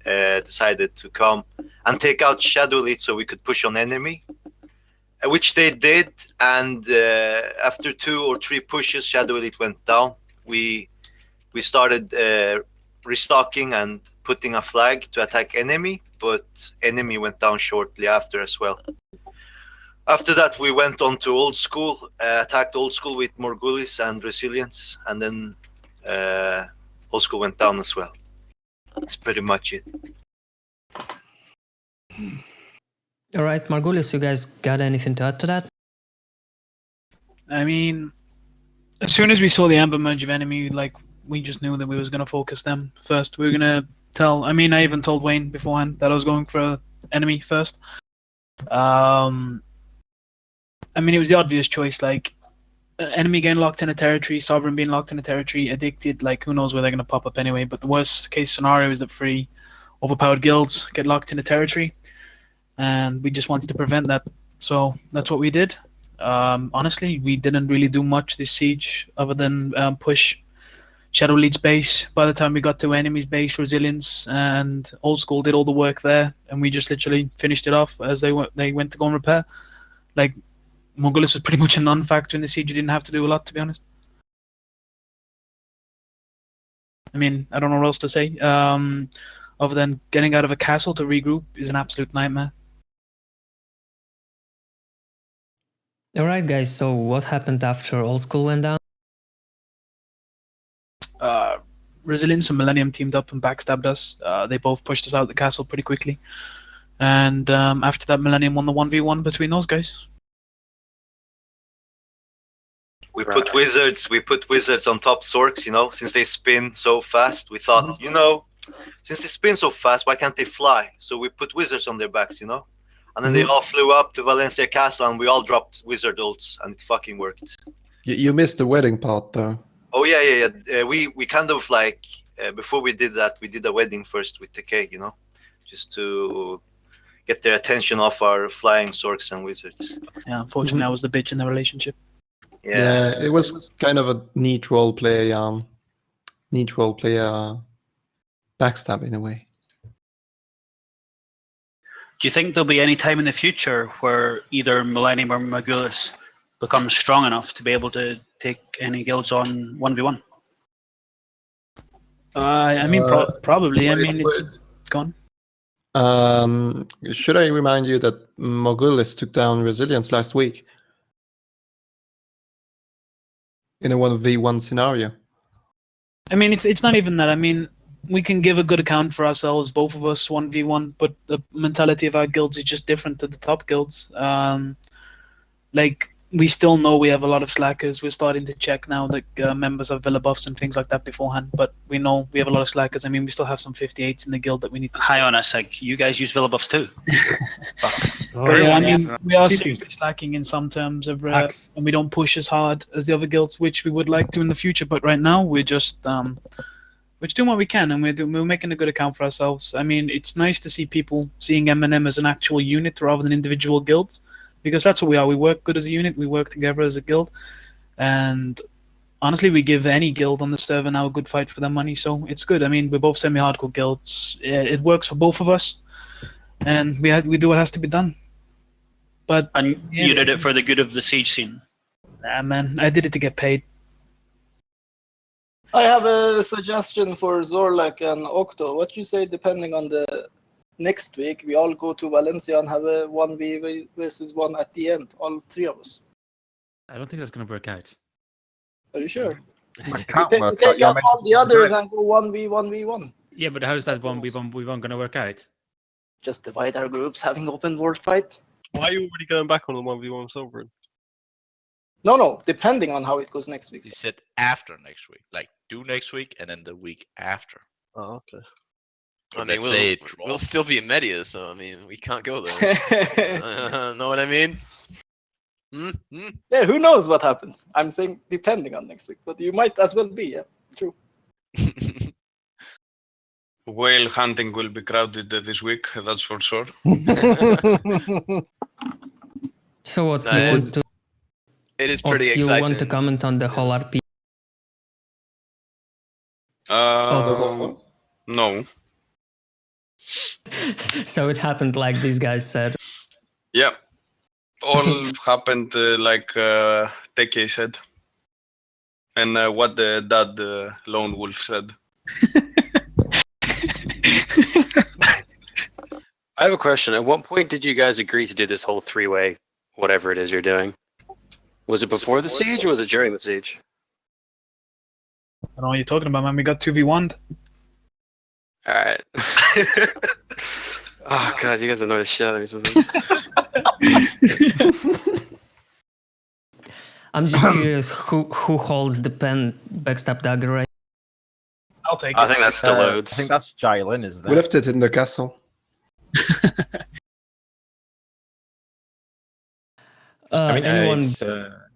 decided to come and take out ShadowElite so we could push on enemy, which they did. And after 2 or 3 pushes, ShadowElite went down. We started restocking and putting a flag to attack enemy, but enemy went down shortly after as well. After that, we went on to Oldskool, attacked Oldskool with Morghulis and Resilience, and then Oldskool went down as well. That's pretty much it. All right, Morghulis, you guys got anything to add to that? I mean, as soon as we saw the amber merge of enemy, like, we just knew that we was going to focus them first. We were going to tell, I mean, I even told Wayne beforehand that I was going for enemy first. I mean, it was the obvious choice, like, enemy getting locked in a territory, Sovereign being locked in a territory, addicted, like, who knows where they're going to pop up anyway. But the worst case scenario is that 3 overpowered guilds get locked in a territory, and we just wanted to prevent that. So that's what we did. Honestly, we didn't really do much this siege other than push ShadowElite's base. By the time we got to enemy's base, Resilience and Oldskool did all the work there, and we just literally finished it off as they went to go and repair. Like, Morghulis was pretty much a non-factor in the siege. You didn't have to do a lot, to be honest. I mean, I don't know what else to say. Other than getting out of a castle to regroup is an absolute nightmare. All right, guys. So what happened after Oldskool went down? Resilience and Millennium teamed up and backstabbed us. They both pushed us out of the castle pretty quickly. And after that, Millennium won the 1v1 between those guys. We put wizards on top Zorks, you know, since they spin so fast. We thought, you know, since they spin so fast, why can't they fly? So we put wizards on their backs, you know? And then they all flew up to Valencia Castle, and we all dropped wizard ults, and it fucking worked. You missed the wedding part, though. Oh, yeah. We kind of, like, before we did that, we did a wedding first with TK, you know? Just to get their attention off our flying Zorks and wizards. Yeah, unfortunately, I was the bitch in the relationship. Yeah, it was kind of a neat role play, backstab in a way. Do you think there'll be any time in the future where either Millennium or Morghulis becomes strong enough to be able to take any guilds on 1v1? I mean, probably. I mean, it's gone. Should I remind you that Morghulis took down Resilience last week in a 1v1 scenario? I mean, it's not even that. I mean, we can give a good account for ourselves, both of us, 1v1, but the mentality of our guilds is just different to the top guilds. Like, we still know we have a lot of slackers. We're starting to check now that members have villa buffs and things like that beforehand, but we know we have a lot of slackers. I mean, we still have some 58s in the guild that we need to... High on us, like, you guys use villa buffs too. Yeah, I mean, we are seriously slacking in some terms of and we don't push as hard as the other guilds, which we would like to in the future, but right now we're just doing what we can, and we're making a good account for ourselves. I mean, it's nice to see people seeing M&M as an actual unit rather than individual guilds, because that's what we are. We work good as a unit, we work together as a guild, and honestly, we give any guild on the server now a good fight for their money, so it's good. I mean, we're both semi-hardcore guilds. It works for both of us, and we do what has to be done. But you did it for the good of the siege scene. Nah, man, I did it to get paid. I have a suggestion for Zorlak and Octo. What you say, depending on the next week, we all go to Valencia and have a 1v versus 1 at the end, all 3 of us. I don't think that's going to work out. Are you sure? It can't We work take out. out all the others and go 1v1v1. Yeah, but how is that 1v1 going to work out? Just divide our groups, having open world fight. Why are you already going back on the 1v1 Sovereign? No, depending on how it goes next week. You said after next week, like do next week and then the week after. Oh, okay. Or I mean, let's say we'll still be in Mediah, so I mean, we can't go there. Know what I mean? Yeah, who knows what happens? I'm saying depending on next week, but you might as well be, yeah, true. Whale hunting will be crowded this week, that's for sure. So what's Nice. you want to? It is pretty You exciting. want to comment on the whole RP? No. So it happened like these guys said. Yeah. All happened like TK said. And what the dad lone wolf said. I have a question. At what point did you guys agree to do this whole 3-way whatever it is you're doing. Was it before the siege or was it during the siege? I don't know what you're talking about, man. We got 2v1'd. Alright. Oh god, you guys annoy the shit out of me sometimes. I'm just curious who holds the pen backstab dagger right? I'll take it. I think that's still loads. I think that's Jylin, isn't We it? left it in the castle. I mean, anyone?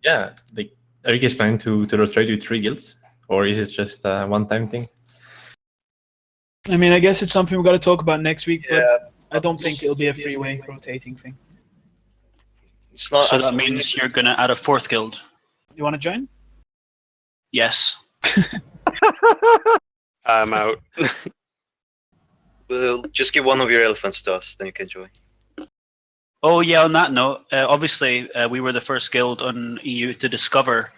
Yeah, like, are you guys planning to rotate with 3 guilds? Or is it just a one-time thing? I mean, I guess it's something we've got to talk about next week, but Yeah. I don't think it'll be a freeway rotating thing. It's not. So that means you're going to add a 4th guild. You want to join? Yes. I'm out. Well, just give one of your elephants to us, then you can join. Oh yeah, on that note, obviously we were the first guild on EU to discover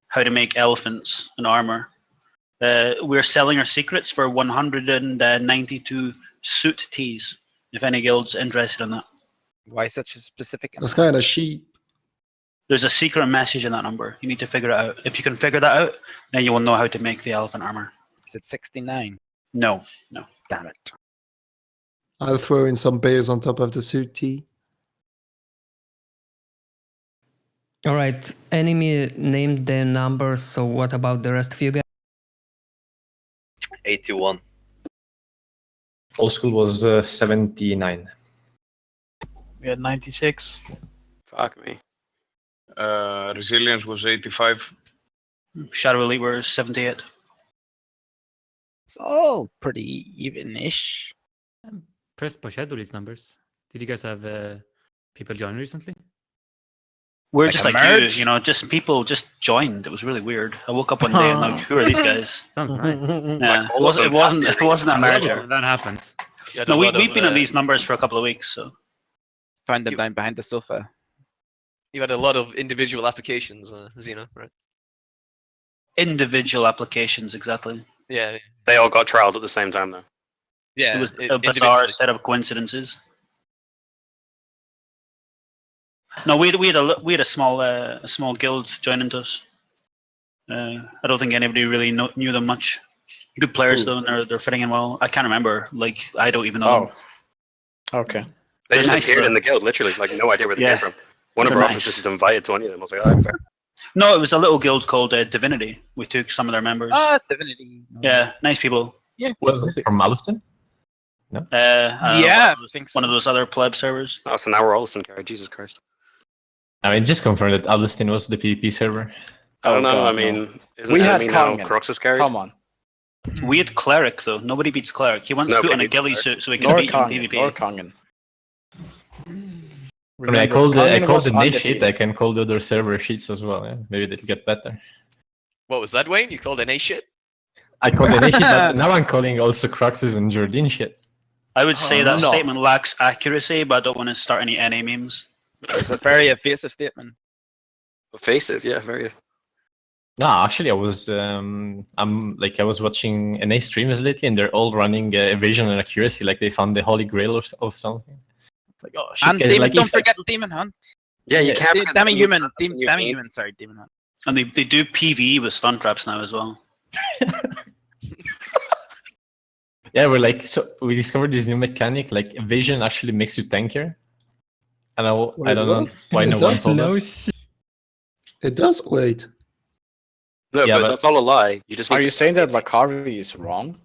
how to make elephants and armor. We're selling our secrets for 192 suit teas, if any guild's interested in that. Why such a specific That's kind of sheep. There's a secret message in that number. You need to figure it out. If you can figure that out, then you will know how to make the elephant armor. Is it 69? No. Damn it. I'll throw in some bears on top of the suit tea. All right, enemy named their numbers. So what about the rest of you guys? 81. Oldskool was 79. We had 96. Fuck me. Resilience was 85. ShadowElite were 78. It's all pretty even-ish. I'm impressed by ShadowElite's numbers. Did you guys have people join recently? We're Like just a like merge? you know, just people just joined. It was really weird. I woke up one day and like, who are these guys? Sounds nice. Yeah, Like all of it them wasn't passed a merger. Well, that happens. You had No, a lot we've of, been on these numbers for a couple of weeks, so Find them down behind the sofa. You had a lot of individual applications, Xeno, right? individual applications exactly. Yeah. They all got trialed at the same time, though. Yeah. It was a bizarre set of coincidences. No, we had a small guild joining us. I don't think anybody really knew them much. Good players though, and they're fitting in well. I can't remember. Like I don't even know. Oh, okay. They just nice, appeared though. in the guild, literally, like no idea where they Yeah. came from. One of They're our nice. officers is invited to any of them. I was like, oh, fair. No, it was a little guild called Divinity. We took some of their members. Ah, Divinity. Yeah, nice people. Yeah. Was it from Maleston? No. Yeah, one of those other pleb servers. Oh, so now we're all listening, Carrie. Jesus Christ. I mean, just confirmed that Alveston was the PvP server. I don't know. God, I mean, isn't We had enemy now Kongen. Croxus carried? Come on. We had Cleric though. Nobody beats Cleric. He wants to put on a Nobody ghillie beats suit so he can Nor beat you in Kongen. PvP. Nor Kongen. I mean, I called was the niche undefeated. sheet. I can call the other server sheets as well. Yeah? Maybe they'll get better. What was that, Wayne? You called an A shit? I called the niche sheet, but now I'm calling also Cruxes and Jordine shit. I would say that no. statement lacks accuracy, but I don't want to start any NA memes. It's a very evasive statement. Evasive, yeah, very. No, actually, I was I was watching NA streamers lately, and they're all running evasion and accuracy, like they found the holy grail of something. Like, oh shit, And guys, Demon, like, don't if- forget Demon Hunt. Yeah, you can't. forget Demi that Human. that's a new Demi game. Human, sorry, Demon Hunt. And they do PvE with stun traps now as well. Yeah, we're like, so we discovered this new mechanic, like evasion actually makes you tankier. And I don't know why no one told us. It does. Wait. No, Yeah, but but- that's all a lie. You just Are need you to saying that Vakari is wrong?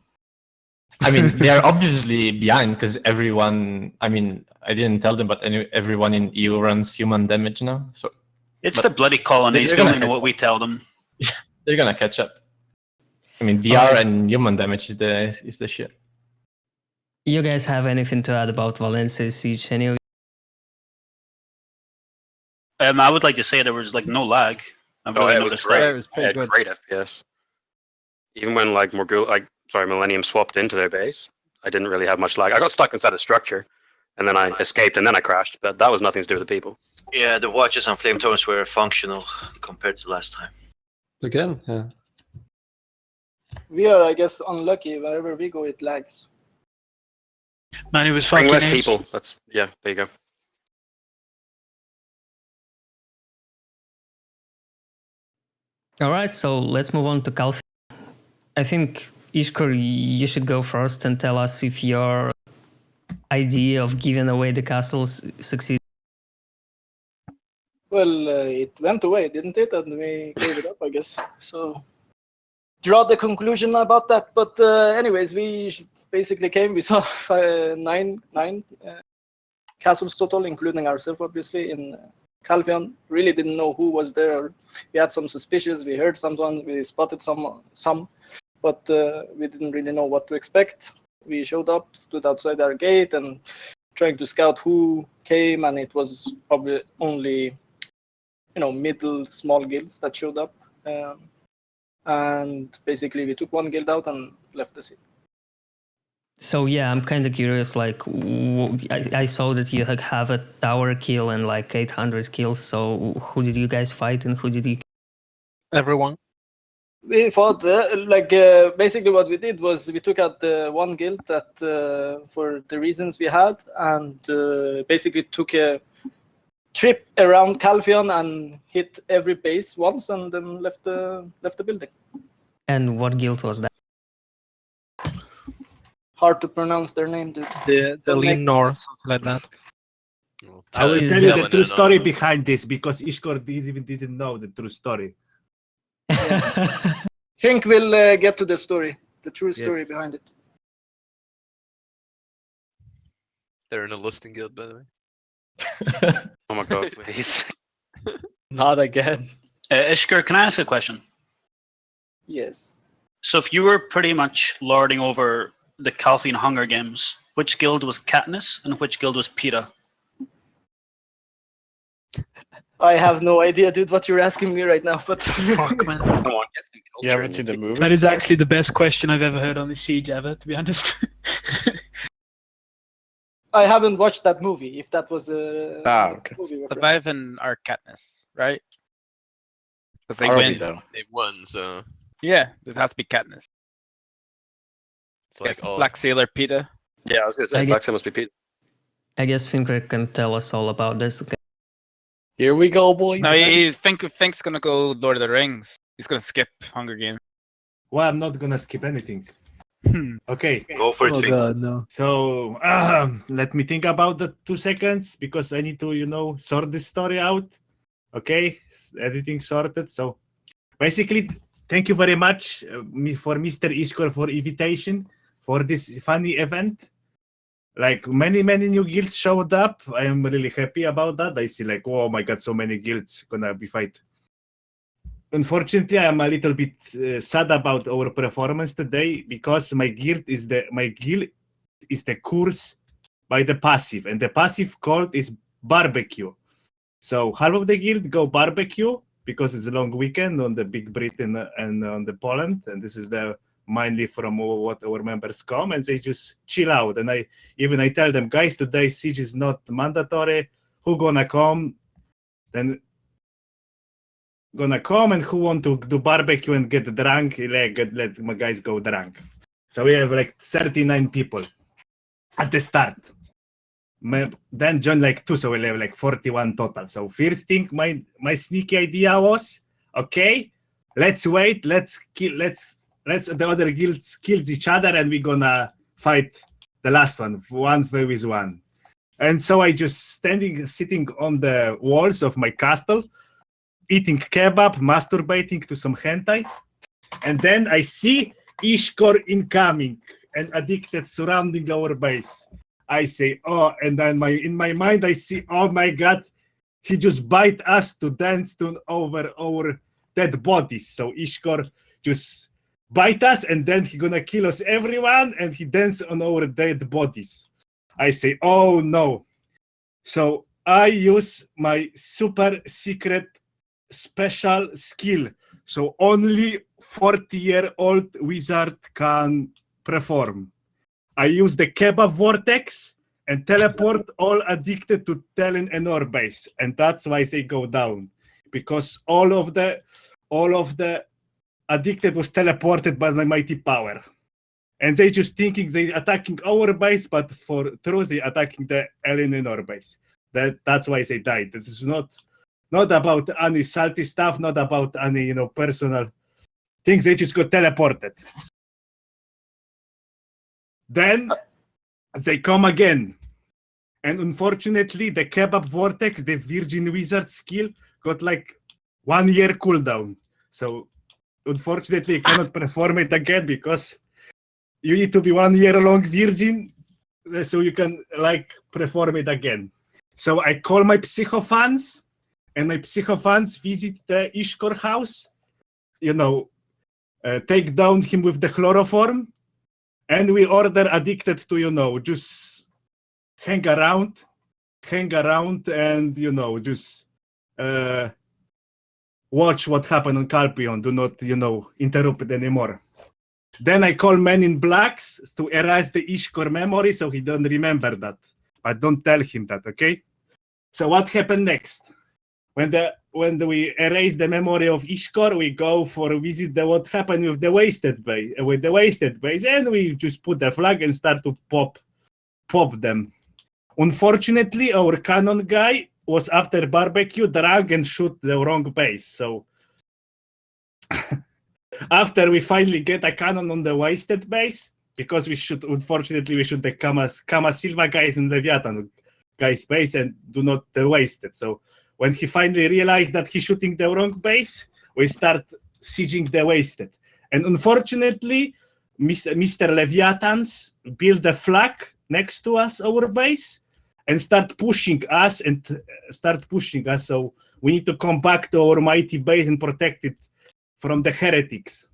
I mean, they are obviously behind because everyone. I mean, I didn't tell them, but everyone in EU runs human damage now. So It's but the bloody colonies. they're They gonna only know catch what we tell them. they're gonna catch up. I mean, DR and human damage is the shit. You guys have anything to add about Valencia siege? Any of I would like to say there was like no lag. I've Oh, really it was noticed great. that. it was I pretty had good. great FPS. Even when like Millennium swapped into their base, I didn't really have much lag. I got stuck inside a structure, and then I escaped, and then I crashed. But that was nothing to do with the people. Yeah, the watches and flame towers were functional compared to last time. Again? Yeah. We are, I guess, unlucky. Wherever we go, it lags. Man, it was Bring fucking less ace. people. That's yeah. There you go. All right, so let's move on to Calpheon. I think, Ishkur, you should go first and tell us if your idea of giving away the castles succeeded. Well, it went away, didn't it? And we gave it up, I guess. So, draw the conclusion about that. But anyways, we basically came. We saw nine castles total, including ourselves, obviously, in Calpheon. Really didn't know who was there. We had some suspicions. We heard someone. We spotted some, but we didn't really know what to expect. We showed up, stood outside our gate, and trying to scout who came, and it was probably only middle small guilds that showed up, and basically we took one guild out and left the city. So yeah, I'm kind of curious. Like, I saw that you have a tower kill and like 800 kills. So who did you guys fight and who did you? Everyone. We fought basically what we did was we took out the one guild that for the reasons we had, and basically took a trip around Calpheon and hit every base once, and then left the building. And what guild was that? Hard to pronounce their name, dude. The ThelynEnnor, something like that. I will tell you the true story behind this because Ishkor even didn't know the true story. Think we'll get to the story, the true story Yes. behind it. They're in a lusting guild, by the way. Oh my god, please. Not again. Ishkur, can I ask a question? Yes. So if you were pretty much lording over the Calpheon Hunger Games, which guild was Katniss and which guild was PETA? I have no idea, dude, what you're asking me right now, but Fuck, man. You haven't seen the movie? That is actually the best question I've ever heard on the siege ever, to be honest. I haven't watched that movie. If that was a okay. movie reference. Leviathan are Katniss, right? Because they RB win. though. They've won, so Yeah, it has to be Katniss. it's like all. BlackSail or PETA. Yeah, I was going to say, BlackSail must be Pete. I guess Finkra can tell us all about this. Here we go, boys. No, Fink's gonna go Lord of the Rings. He's gonna skip Hunger Games. Well, I'm not gonna skip anything. Okay. Go for it, Oh Fink. god, no. So let me think about the 2 seconds because I need to, sort this story out. Okay, everything sorted. So basically, thank you very much for Mr. Ishkor for invitation for this funny event. Like many new guilds showed up. I am really happy about that. I see oh my god, so many guilds gonna be fight. Unfortunately, I am a little bit sad about our performance today because my guild is the curse by the passive, and the passive called is barbecue. So half of the guild go barbecue because it's a long weekend on the Big Britain and on the Poland, and this is the mainly from what our members come, and they just chill out. And I tell them, guys, today siege is not mandatory. Who gonna come? Then gonna come, and who want to do barbecue and get drunk? Let my guys go drunk. So we have 39 people at the start. Then join 2, so we'll have 41 total. So first thing, my sneaky idea was, okay, let's wait, let's the other guilds kill each other, and we're gonna fight the last one versus one. And so I just sitting on the walls of my castle, eating kebab, masturbating to some hentai, and then I see Ishkor incoming and addicted surrounding our base. I say, oh, and then in my mind I see, oh my god, he just bite us to dance over our dead bodies. So Ishkor just bite us, and then he gonna kill us everyone, and he dance on our dead bodies. I say, oh no. So I use my super secret special skill. So only 40-year-old wizard can perform. I use the kebab vortex and teleport all addicted to ThelynEnnor base, and that's why they go down, because all of the addicted was teleported by my mighty power, and they just thinking they attacking our base, but for true they attacking the ThelynEnnor base. That's why they died. This is not not about any salty stuff, not about any personal things. They just got teleported. Then they come again. And unfortunately, the Kebab Vortex, the Virgin Wizard skill, got like 1 year cooldown. So unfortunately, you cannot perform it again because you need to be 1 year long Virgin so you can like perform it again. So I call my Psychophans, and my Psychophans visit the Ishkor house, take down him with the chloroform, and we order Addicted to, just hang around and, just watch what happened on Calpheon. Do not, interrupt it anymore. Then I call Men in Blacks to erase the Ishkor memory so he don't remember that. But don't tell him that, okay? So what happened next? When we erase the memory of Ishkor, we go for a visit what happened with the wasted base, and we just put the flag and start to pop them. Unfortunately, our cannon guy was after barbecue, drunk, and shoot the wrong base. So after we finally get a cannon on the wasted base, because we should the Kamasilve guys and Leviathan guys base and do not the wasted. So when he finally realized that he's shooting the wrong base, we start sieging the wasted. And unfortunately, Mr. Leviathans build a flag next to us, our base, and start pushing us. So we need to come back to our mighty base and protect it from the heretics.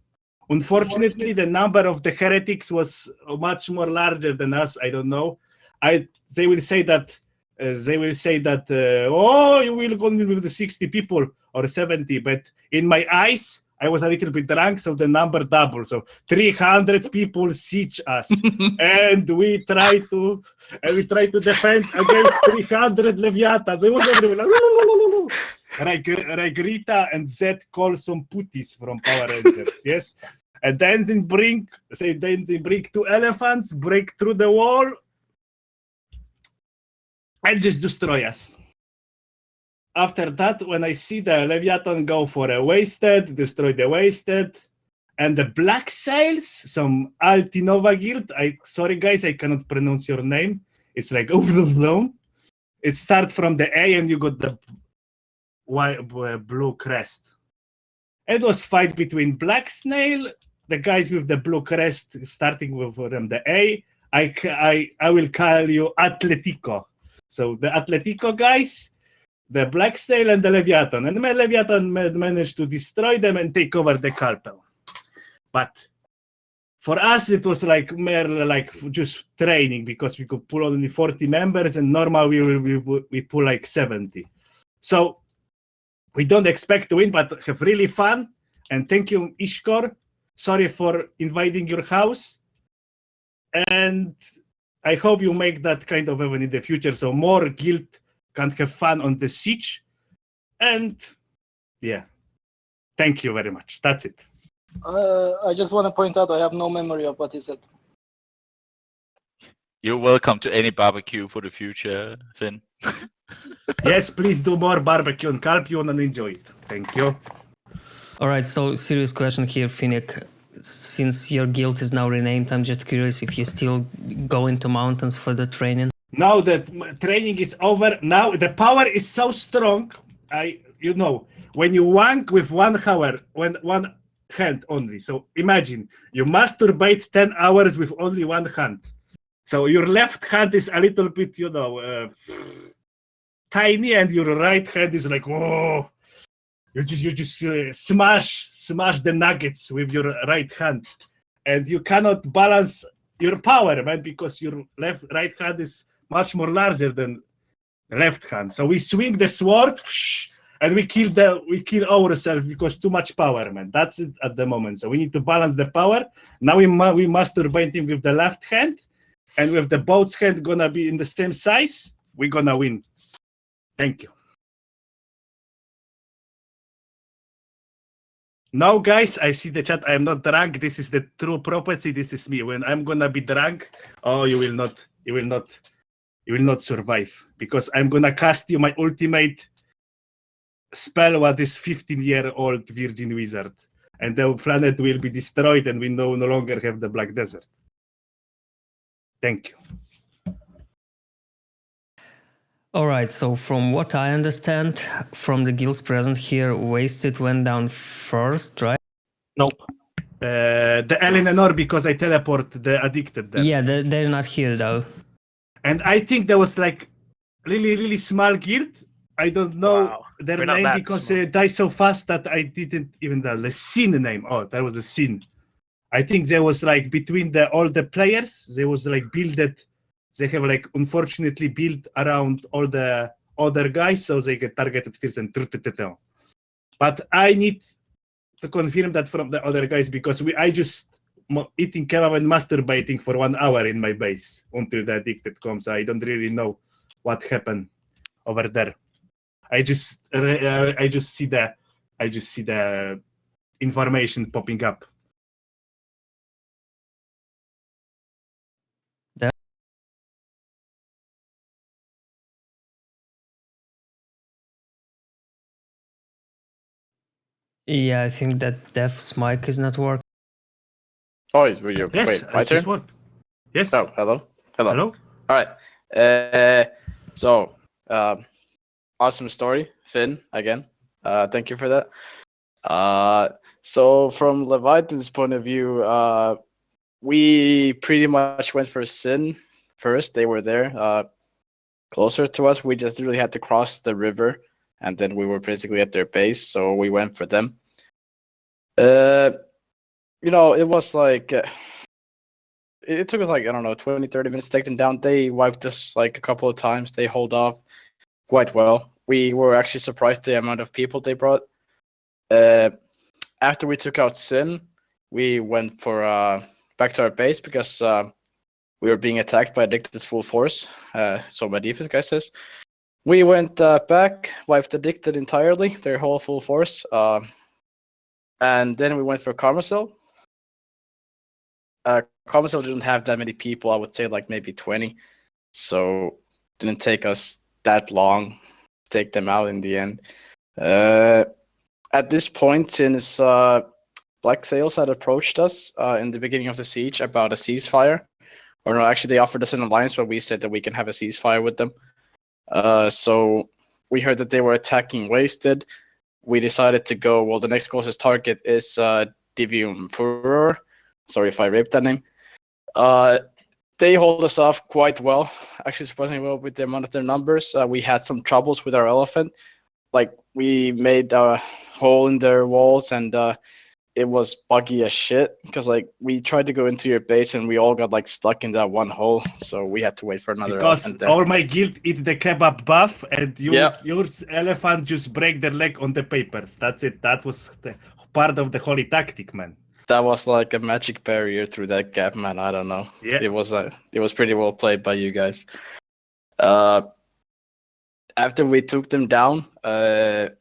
Unfortunately, the number of the heretics was much more larger than us. I don't know. They will say that. Oh, you will go with the 60 people or 70. But in my eyes, I was a little bit drunk, so the number doubled. So 300 people siege us, and we try to defend against 300 Leviathans. It was everyone like Ragrita and Zed call some putties from Power Rangers, yes. And then they bring 2 elephants, break through the wall, and just destroy us. After that, when I see the Leviathan go for a wasted, destroy the wasted, and the BlackSails, some Altinova guild. Sorry guys, I cannot pronounce your name. It's like overblown. It starts from the A, and you got the blue crest. It was fight between BlackSail, the guys with the blue crest, starting with the A. I will call you Atletico. So the Atletico guys, the BlackSail and the Leviathan. And the Leviathan managed to destroy them and take over the Calpheon. But for us, it was like mere like just training, because we could pull only 40 members, and normally we pull like 70. So we don't expect to win, but have really fun. And thank you, Ishkor. Sorry for invading your house. And I hope you make that kind of event in the future, so more guild can have fun on the siege. And yeah, thank you very much. That's it. I just want to point out I have no memory of what he said. You're welcome to any barbecue for the future, Finn. Yes, please do more barbecue on Calpheon and enjoy it. Thank you. All right, so serious question here, Finnick. Since your guild is now renamed, I'm just curious if you still go into mountains for the training. Now that training is over, now the power is so strong. When you wank with 1 hour, one hand only. So imagine you masturbate 10 hours with only 1 hand. So your left hand is a little bit, tiny, and your right hand is like, whoa. You just smash the nuggets with your right hand, and you cannot balance your power, man, because your right hand is much more larger than left hand. So we swing the sword, and we kill ourselves because too much power, man. That's it at the moment. So we need to balance the power. Now we masturbating with the left hand, and with the both hand gonna be in the same size. We're gonna win. Thank you. Now, guys, I see the chat. I am not drunk. This is the true prophecy. This is me. When I'm gonna be drunk, you will not survive, because I'm gonna cast you my ultimate spell what is 15-year-old virgin wizard, and the planet will be destroyed, and we no longer have the Black Desert. Thank you. All right, so from what I understand, from the guilds present here, Wasted went down first, right? Nope. The ThelynEnnor, because I teleport the addicted there. Yeah, they're not here though. And I think there was like really small guild. I don't know their We're not name that because small. they die so fast that I didn't even know the scene name. Oh, that was the scene. I think there was like between all the players, there was like builded. They have like unfortunately built around all the other guys, so they get targeted first and but I need to confirm that from the other guys because I just eating kebab and masturbating for 1 hour in my base until the addicted comes. I don't really know what happened over there. I just see the information popping up. Yeah, I think that Def's mic is not working. Oh, you Yes, wait, my it just turn? worked. Yes. Oh, hello. Hello. All right. So, awesome story, Finn, again. Thank you for that. So from Leviathan's point of view, we pretty much went for Sin first. They were there, closer to us. We just really had to cross the river, and then we were basically at their base, so we went for them. It was like it took us like, I don't know, 20-30 minutes to take them down. They wiped us like a couple of times. They hold off quite well. We were actually surprised the amount of people they brought. After we took out Sin, we went for back to our base because we were being attacked by Addicted full force. So my defense guy says. We went back, wiped Addicted entirely, their whole full force. And then we went for Kamasilve. Kamasilve didn't have that many people. I would say like maybe 20. So didn't take us that long to take them out in the end. At this point, since BlackSail had approached us in the beginning of the siege about a ceasefire, or no, actually they offered us an alliance, but we said that we can have a ceasefire with them. So we heard that they were attacking Wasted. We decided to go. Well, the next closest target is DiviumFuror. Sorry if I raped that name. They hold us off quite well, actually surprisingly well with the amount of their numbers. We had some troubles with our elephant. Like we made a hole in their walls and it was buggy as shit because like we tried to go into your base and we all got like stuck in that one hole, so we had to wait for another Because elephant there. all my guild eat the kebab buff and your elephant just break their leg on the papers. That's it. That was the part of the holy tactic, man. That was like a magic barrier through that gap, man. I don't know. Yeah. It was pretty well played by you guys. After we took them down,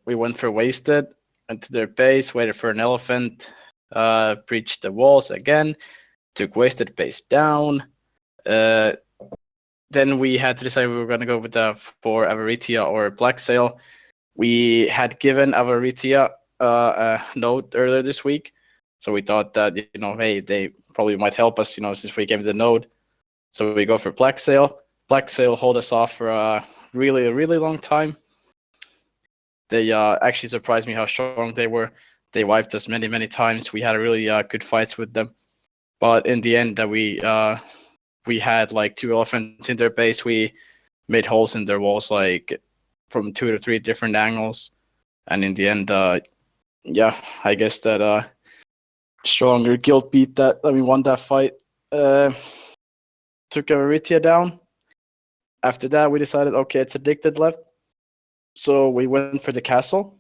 we went for Wasted, went to their base, waited for an elephant, breached the walls again, took Wasted base down. Then we had to decide we were going to go with for Avaritia or BlackSail. We had given Avaritia a note earlier this week, so we thought that hey, they probably might help us, since we gave the node. So we go for BlackSail. BlackSail hold us off for a really long time. They actually surprised me how strong they were. They wiped us many times. We had a really good fights with them, but in the end, we had like 2 elephants in their base. We made holes in their walls like from 2 to 3 different angles, and in the end, I guess that stronger guild beat that. I mean, won that fight. Took Avaritia down. After that, we decided, okay, it's Addicted left. So we went for the castle.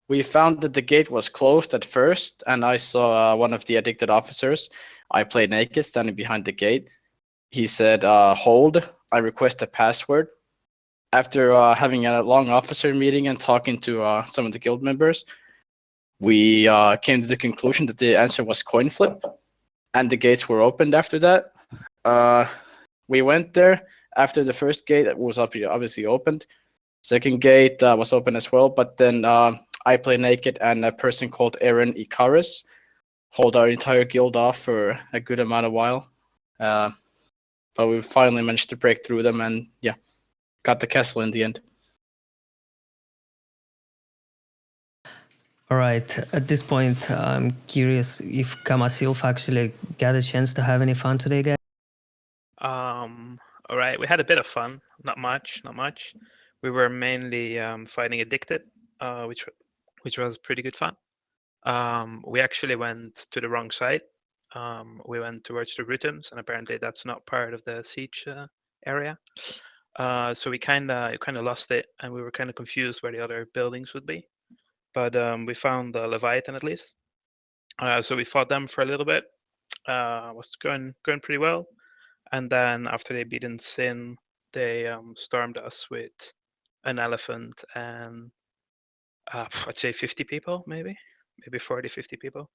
We found that the gate was closed at first, and I saw one of the Addicted officers. I played naked, standing behind the gate. He said, hold, I request a password. After having a long officer meeting and talking to some of the guild members, we came to the conclusion that the answer was coin flip, and the gates were opened after that. We went there. After the first gate was obviously opened, Second gate was open as well, but then I Play Naked and a person called Aaron Icarus hold our entire guild off for a good amount of while. But we finally managed to break through them and yeah, got the castle in the end. All right. At this point, I'm curious if Kamasilve actually got a chance to have any fun today, guys. All right, we had a bit of fun. Not much. We were mainly fighting Addicted, which was pretty good fun. We actually went to the wrong side. We went towards the Rutums, and apparently that's not part of the siege area. So we kind of lost it, and we were kind of confused where the other buildings would be. But we found the Leviathan at least. So we fought them for a little bit. Was going pretty well. And then after they beaten Sin, they stormed us with an elephant and I'd say 50 people, maybe 40, 50 people.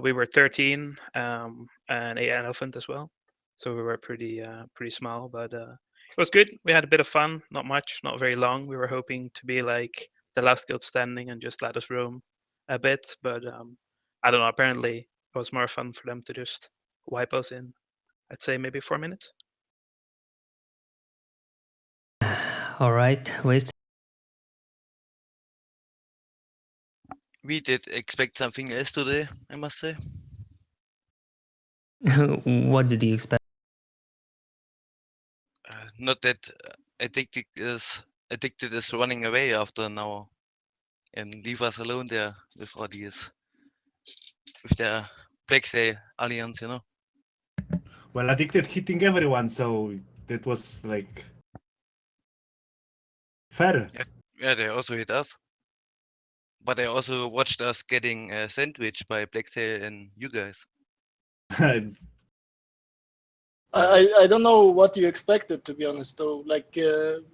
We were 13 and an elephant as well. So we were pretty small, but it was good. We had a bit of fun, not much, not very long. We were hoping to be like the last guild standing and just let us roam a bit, but I don't know. Apparently, it was more fun for them to just wipe us in, I'd say maybe 4 minutes. All right. Wait. We did expect something else today, I must say. What did you expect? Not that addicted is running away after now and leave us alone there with all these, with their BlackSail alliance, you know. Well, Addicted hitting everyone, so that was like fair. Yeah, they also hit us. But I also watched us getting sandwiched by BlackSail and you guys. I don't know what you expected, to be honest, though. Like,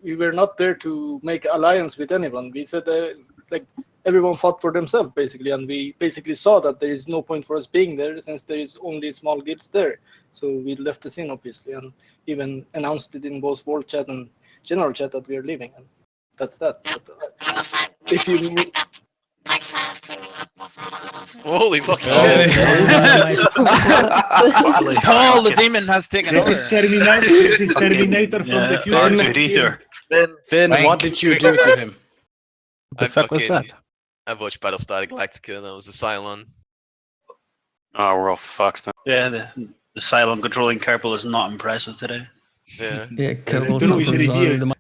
we were not there to make alliance with anyone. We said, like, everyone fought for themselves, basically, and we basically saw that there is no point for us being there since there is only small guilds there. So we left the scene, obviously, and even announced it in both world chat and general chat that we are leaving, and that's that. But, if you... Holy fucking shit. Oh, the demon has taken This over. is Terminator. This is Terminator from the future. Finn, what did you do to him? The fuck was that? I watched Battlestar Galactica and that was a Cylon. Oh, we're all fucked. Yeah, the Cylon controlling Kerbal is not impressive today. Yeah. Yeah, Kerbal something already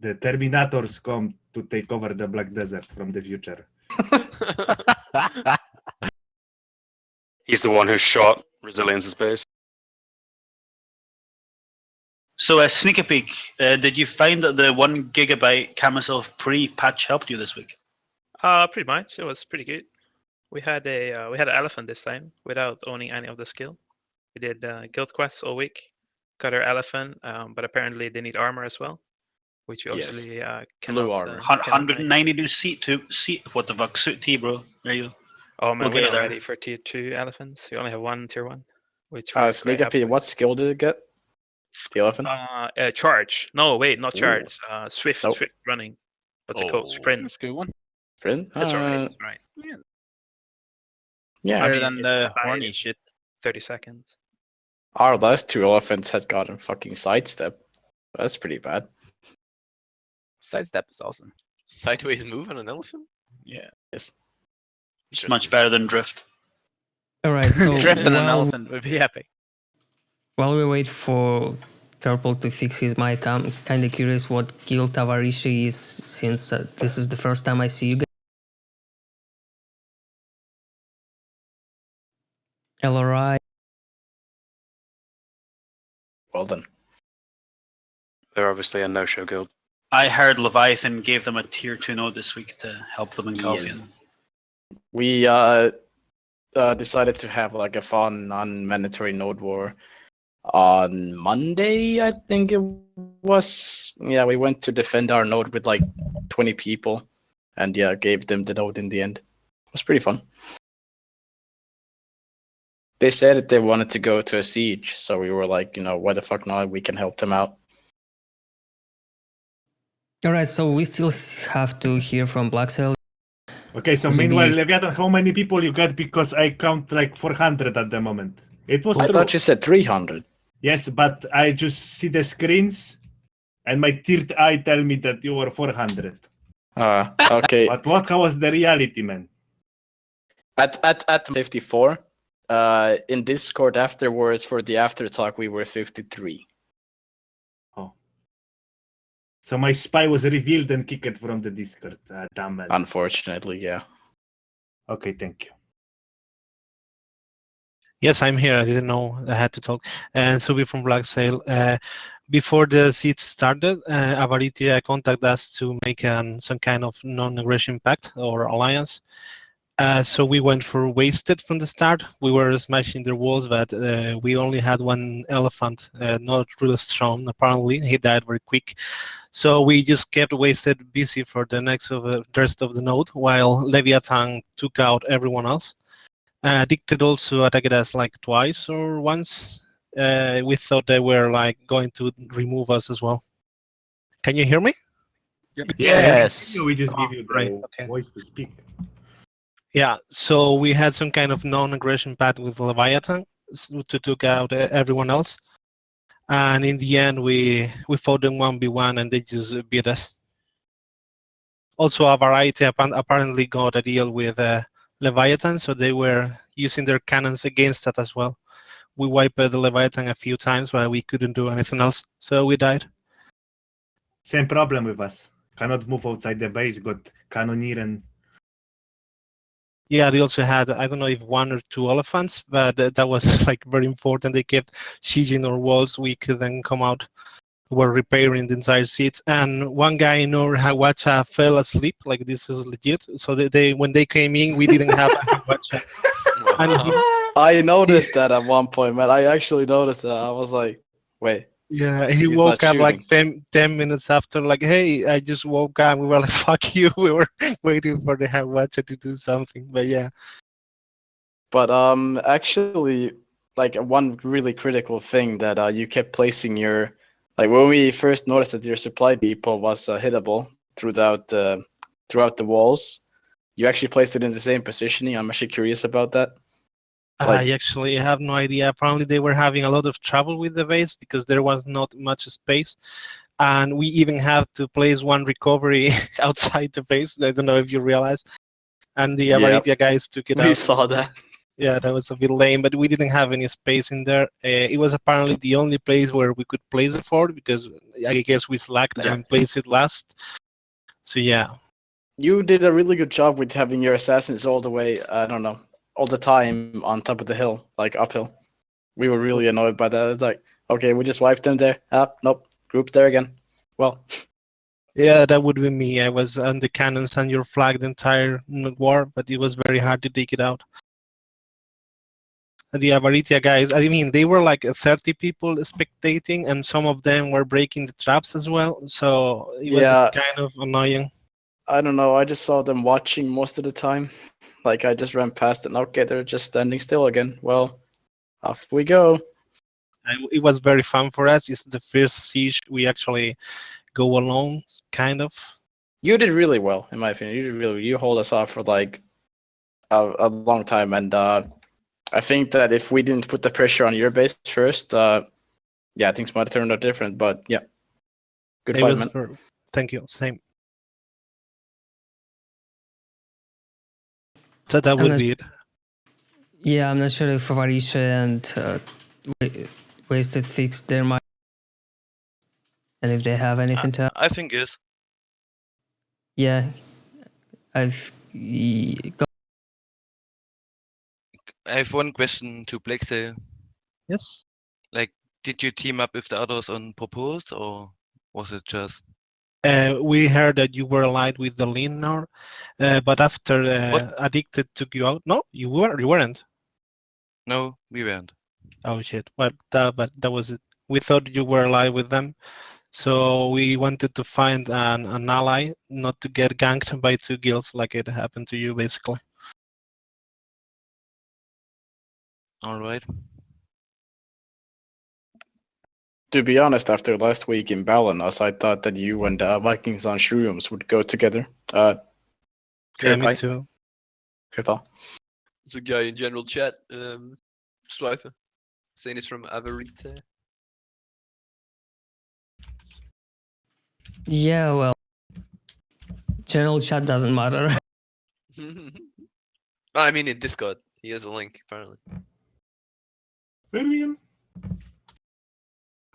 The Terminators come to take over the Black Desert from the future. He's the one who shot Resilience's base. So, sneak a peek. Did you find that the 1 gigabyte Kamasilve pre-patch helped you this week? Pretty much. It was pretty good. We had an elephant this time without owning any of the skill. We did guild quests all week. Got our elephant, but apparently they need armor as well, which we obviously cannot. Blue armor. 190 new seat. What the fuck? Suit T, bro. There you go. Oh man, We'll we're get not there. ready for tier 2 elephants. We only have 1 tier 1. Which Sneak a peek. What skill did it get? The elephant? Charge. No, wait, not Ooh. charge. Swift, Nope. swift running. What's it called? Sprint. That's a good one. Sprint? That's alright. That's right. Yeah. Better than the horny in shit. 30 seconds. Our last 2 elephants had gotten fucking sidestep. That's pretty bad. Sidestep is awesome. Sideways move on an elephant? Yeah. Yes. It's much better than drift. All right. So Drift on an elephant would be epic. While we wait for Kerbal to fix his mic, I'm kind of curious what guild Avaritia is, since this is the first time I see you guys. LRI. Well done. They're obviously a no-show guild. I heard Leviathan gave them a tier 2 node this week to help them in Calpheon. We decided to have like a fun non-mandatory node war on Monday, I think it was. Yeah, we went to defend our node with like 20 people and yeah, gave them the node in the end. It was pretty fun. They said that they wanted to go to a siege, so we were like, why the fuck not? We can help them out. All right, so we still have to hear from BlackSail. Okay, so meanwhile, Leviathan, how many people you got? Because I count like 400 at the moment. It was I true. thought you said 300. Yes, but I just see the screens, and my third eye tell me that you were 400. Okay. But what was the reality, man? At 54. In Discord afterwards for the after talk, we were 53. So my spy was revealed and kicked from the Discord. Damn man. Unfortunately, yeah. Okay, thank you. Yes, I'm here. I didn't know I had to talk. And so we're from BlackSail. Before the siege started, Avaritia contacted us to make some kind of non-aggression pact or alliance. So we went for wasted from the start. We were smashing their walls, but we only had one elephant, not really strong. Apparently, he died very quick. So we just kept wasted busy for the rest of the node, while Leviathan took out everyone else. Addicted also attacked us like twice or once. We thought they were like going to remove us as well. Can you hear me? Yes. We just give you the Right, okay. voice to speak. Yeah, so we had some kind of non-aggression pact with Leviathan to take out everyone else. And in the end, we fought them 1v1 and they just beat us. Also, Avaritia apparently got a deal with Leviathan, so they were using their cannons against that as well. We wiped the Leviathan a few times, but we couldn't do anything else, so we died. Same problem with us. Cannot move outside the base, got cannoneer and... Yeah, they also had, I don't know if 1 or 2 elephants, but that was like very important. They kept sieging our walls. We couldn't come out. We were repairing the entire seats. And one guy in our Hawacha fell asleep. Like, this is legit. So when they came in, we didn't have a Hawacha. I noticed that at one point, man. I actually noticed that. I was like, wait. Yeah, he he's woke not up like shooting. 10 minutes after, like, hey, I just woke up. We were like, fuck you. We were waiting for the Hawacha to do something. But yeah. But actually, like one really critical thing that you kept placing your, like when we first noticed that your supply depot was hittable throughout the walls, you actually placed it in the same positioning. I'm actually curious about that. I actually have no idea. Apparently, they were having a lot of trouble with the base because there was not much space. And we even had to place one recovery outside the base. I don't know if you realize. And the Avaritia guys took it out. We saw that. Yeah, that was a bit lame, but we didn't have any space in there. It was apparently the only place where we could place the fort because I guess we slacked and placed it last. So yeah. You did a really good job with having your assassins all the way, I don't know, all the time on top of the hill, like uphill. We were really annoyed by that. It's like, okay, we just wiped them there. Nope, group there again. Well. Yeah, that would be me. I was on the cannons and your flag the entire war, but it was very hard to take it out. The Avaritia guys, I mean, they were like 30 people spectating, and some of them were breaking the traps as well. So it was kind of annoying. I don't know. I just saw them watching most of the time. Like I just ran past and okay, they're just standing still again. Well, off we go. It was very fun for us. It's the first siege we actually go alone, kind of. You did really well, in my opinion. You hold us off for like a long time, and I think that if we didn't put the pressure on your base first, yeah, things might have turned out different. But yeah, good fight, man. Thank you. Same. So that would be it. Yeah, I'm not sure if Avaritia and Wasted fixed their mind, and if they have anything to. I think yes. Yeah, I have one question to BlackSail. Yes. Like, did you team up with the others on purpose, or was it just? We heard that you were allied with the ThelynEnnor, but after Addicted took you out. No, you weren't. No, we weren't. Oh shit! But that was it. We thought you were allied with them, so we wanted to find an ally, not to get ganked by 2 guilds like it happened to you, basically. All right. To be honest, after last week in Balenos, I thought that you and Vikings on Shrooms would go together. Yeah, me Kirpai? too. Kirpai? There's a guy in general chat, Swiper, saying he's from Avaritia. Yeah, well, general chat doesn't matter. I mean, in Discord, he has a link apparently.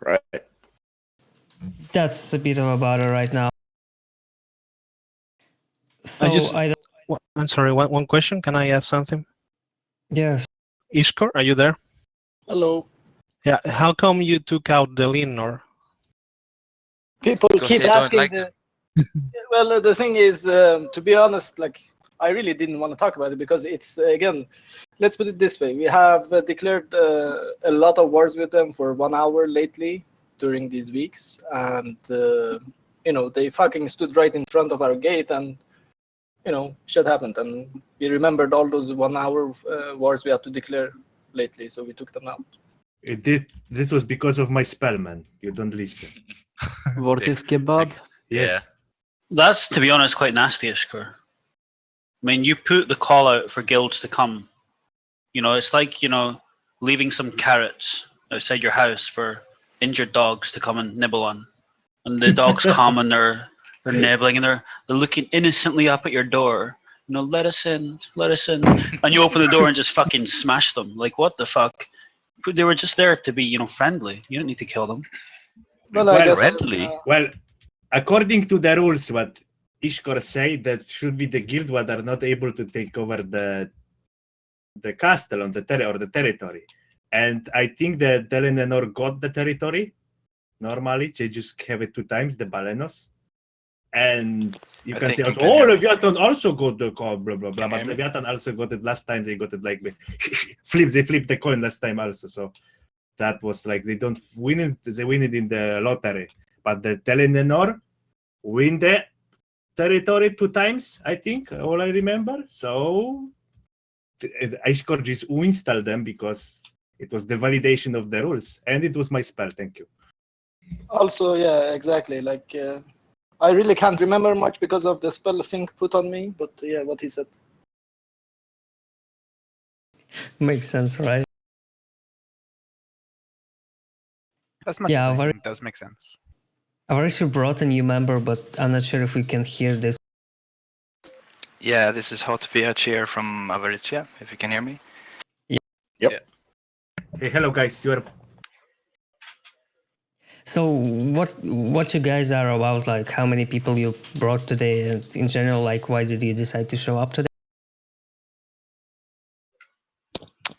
Right. That's a bit of a bother right now. So I'm sorry. One question. Can I ask something? Yes. Ishkor, are you there? Hello. Yeah. How come you took out ThelynEnnor? People Because keep they don't asking like well, the thing is, to be honest, like I really didn't want to talk about it because it's again, let's put it this way: we have declared a lot of wars with them for 1 hour lately during these weeks, and you know they fucking stood right in front of our gate, and you know shit happened, and we remembered all those 1 hour wars we had to declare lately, so we took them out. This was because of my spell, man. You don't listen. Vortex kebab. Yes. That's, to be honest, quite nasty, Ishkur. I mean, you put the call out for guilds to come. You know, it's like, you know, leaving some carrots outside your house for injured dogs to come and nibble on. And the dogs come and they're nibbling and they're looking innocently up at your door. You know, let us in, let us in. And you open the door and just fucking smash them. Like, what the fuck? They were just there to be, you know, friendly. You don't need to kill them. Well, I guess Well, according to the rules, what Ishkor say that should be the guild what are not able to take over the castle on the territory, and I think that ThelynEnnor got the territory. Normally, they just have it 2 times the Balenos, and you I can think say you also, can oh, hear me. Leviathan also got the call, blah blah blah. Can you But hear me? Leviathan also got it last time. They got it like they flipped the coin last time also. So that was like they don't win it. They win it in the lottery, but the ThelynEnnor win the territory 2 times. I think all I remember. So Ishkor just installed them because it was the validation of the rules, and it was my spell. Thank you. Also, yeah, exactly. Like, I really can't remember much because of the spell Fink put on me, but yeah, what he said. Makes sense, right? As much Yeah, as I Avar- think does make sense. Avaritia brought a new member, but I'm not sure if we can hear this. Yeah, this is Hot PH here from Avaritia, if you can hear me. Yep. Hey, hello guys. You're So what you guys are about? Like how many people you brought today, and in general, like why did you decide to show up today?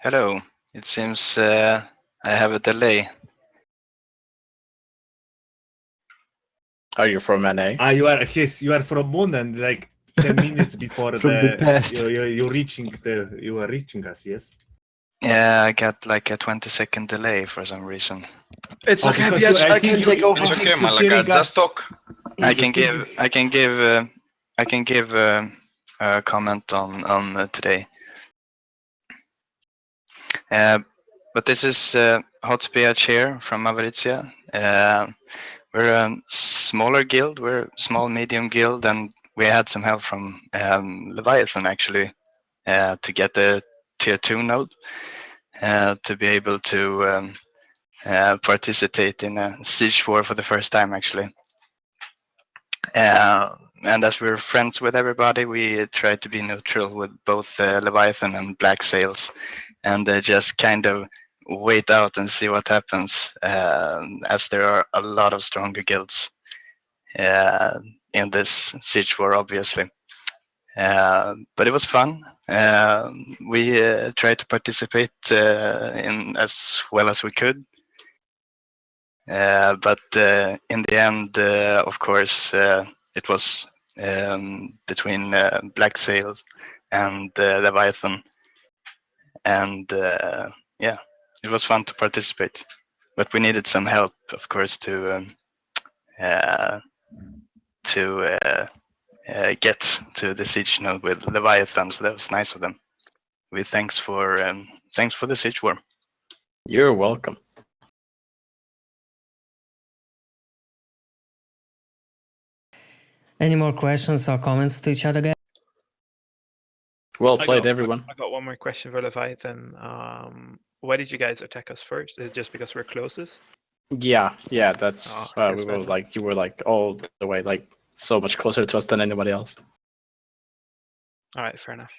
Hello. It seems I have a delay. Are you from NA? you are yes, you are from Moon, and like 10 minutes before From the past. you are reaching us. Yes. Yeah, I got like a 20-second delay for some reason. It's Oh, okay, because Pietro, I I think can you- take over. I It's think okay, you're Malaka, hearing just us- talk. I can give a comment on today. But this is Hot PH here from Avaritia. We're a smaller guild. We're a small medium guild, and we had some help from Leviathan actually to get the tier 2 node to be able to participate in a siege war for the first time actually. And as we're friends with everybody, we try to be neutral with both Leviathan and BlackSails, and just kind of wait out and see what happens, as there are a lot of stronger guilds in this siege war, obviously. But it was fun. We tried to participate in as well as we could. But in the end, of course, it was between BlackSail and Leviathan, and yeah, it was fun to participate. But we needed some help, of course, to get to the siege node with Leviathan. So that was nice of them. Thanks for the siege war. You're welcome. Any more questions or comments to each other, guys? Well played, everyone. I got one more question for Leviathan. Why did you guys attack us first? Is it just because we're closest? Yeah, that's Oh, we were like you were like all the way like so much closer to us than anybody else. All right, fair enough.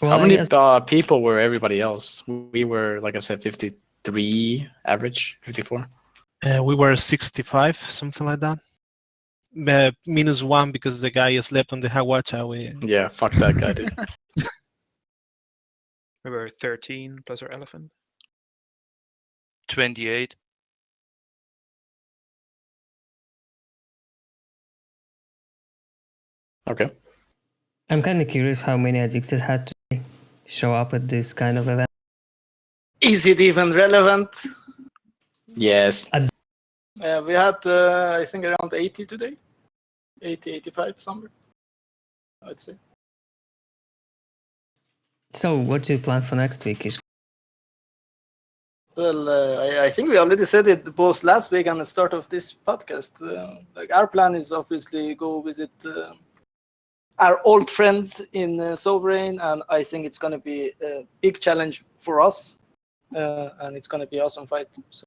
Well, How I many guess- people were everybody else? We were, like I said, 53 average, 54. We were 65, something like that. -1 because the guy slept on the Hawacha. Yeah, fuck that guy, dude. We were 13 plus our elephant. 28. Okay. I'm kind of curious how many addicted had to show up at this kind of event. Is it even relevant? Yes. We had, I think, around 80 today. 80, 85 somewhere, I'd say. So, what do you plan for next week, Ish? Well, I think we already said it both last week and the start of this podcast. Like our plan is obviously go visit our old friends in Sovereign, and I think it's going to be a big challenge for us, and it's going to be an awesome fight. So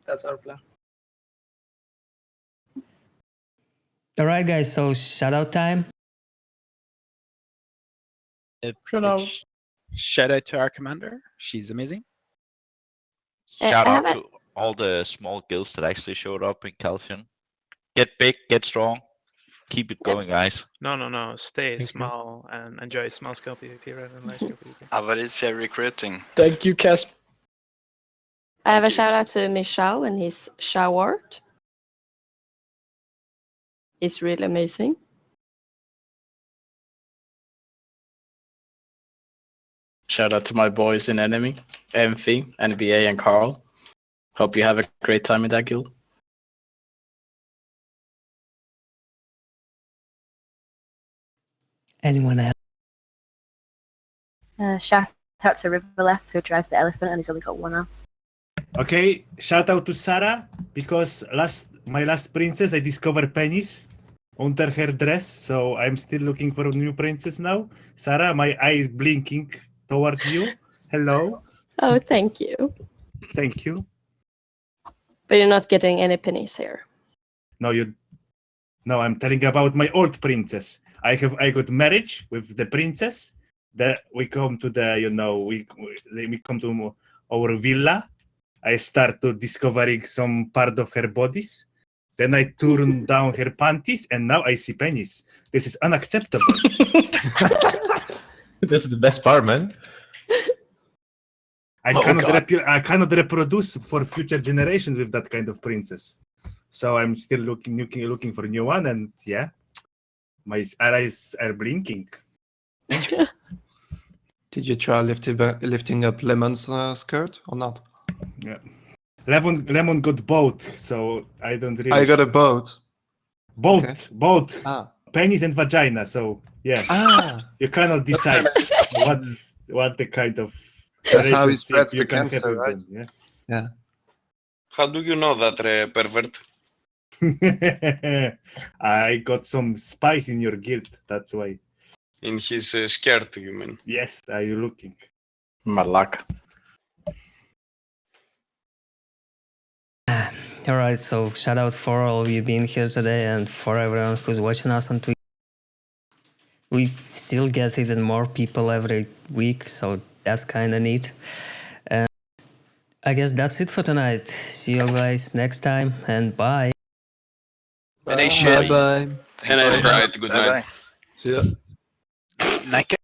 that's our plan. All right, guys. So, shout out time. Shout out to our commander. She's amazing. Shout out to all the small guilds that actually showed up in Calpheon. Get big, get strong. Keep it going, guys. No. Stay small and enjoy small scale PvP rather than large scale PvP. Avaritia recruiting. Thank you, Casp. I have a shout out to Michał and his shower. It's really amazing. Shout out to my boys in Enemy, Emphy, NBA, and Carl. Hope you have a great time in that guild. Anyone else? Shout out to Riverleth, who drives the elephant and he's only got one arm. Okay, shout out to Sarah because my last princess I discovered penis under her dress, so I'm still looking for a new princess now. Sarah, my eye blinking towards you. Hello. Oh, thank you. Thank you. But you're not getting any pennies here. No, I'm telling about my old princess. I got marriage with the princess. That we come to the we come to our villa. I start to discovering some part of her bodies. Then I turn down her panties, and now I see penis. This is unacceptable. That's the best part, man. I cannot reproduce for future generations with that kind of princess. So I'm still looking for a new one, and yeah, my eyes are blinking. Did you try lifting up Lemon's skirt or not? Yeah. Lemon got both, so I don't really. I got a boat. Both, Okay. both. Ah. Penis and vagina. So yeah, you cannot decide what the kind of. That's how he relationship spreads you the can have cancer, with right? them, yeah. Yeah. How do you know that, pervert? I got some spice in your guild. That's why. In his skirt, you mean? Yes, are you looking? Malak. All right, so shout out for all of you being here today and for everyone who's watching us on Twitch. We still get even more people every week, so that's kind of neat. And I guess that's it for tonight. See you guys next time, and bye. And a shit. Bye bye. And I cried. Good night. See ya. Nike.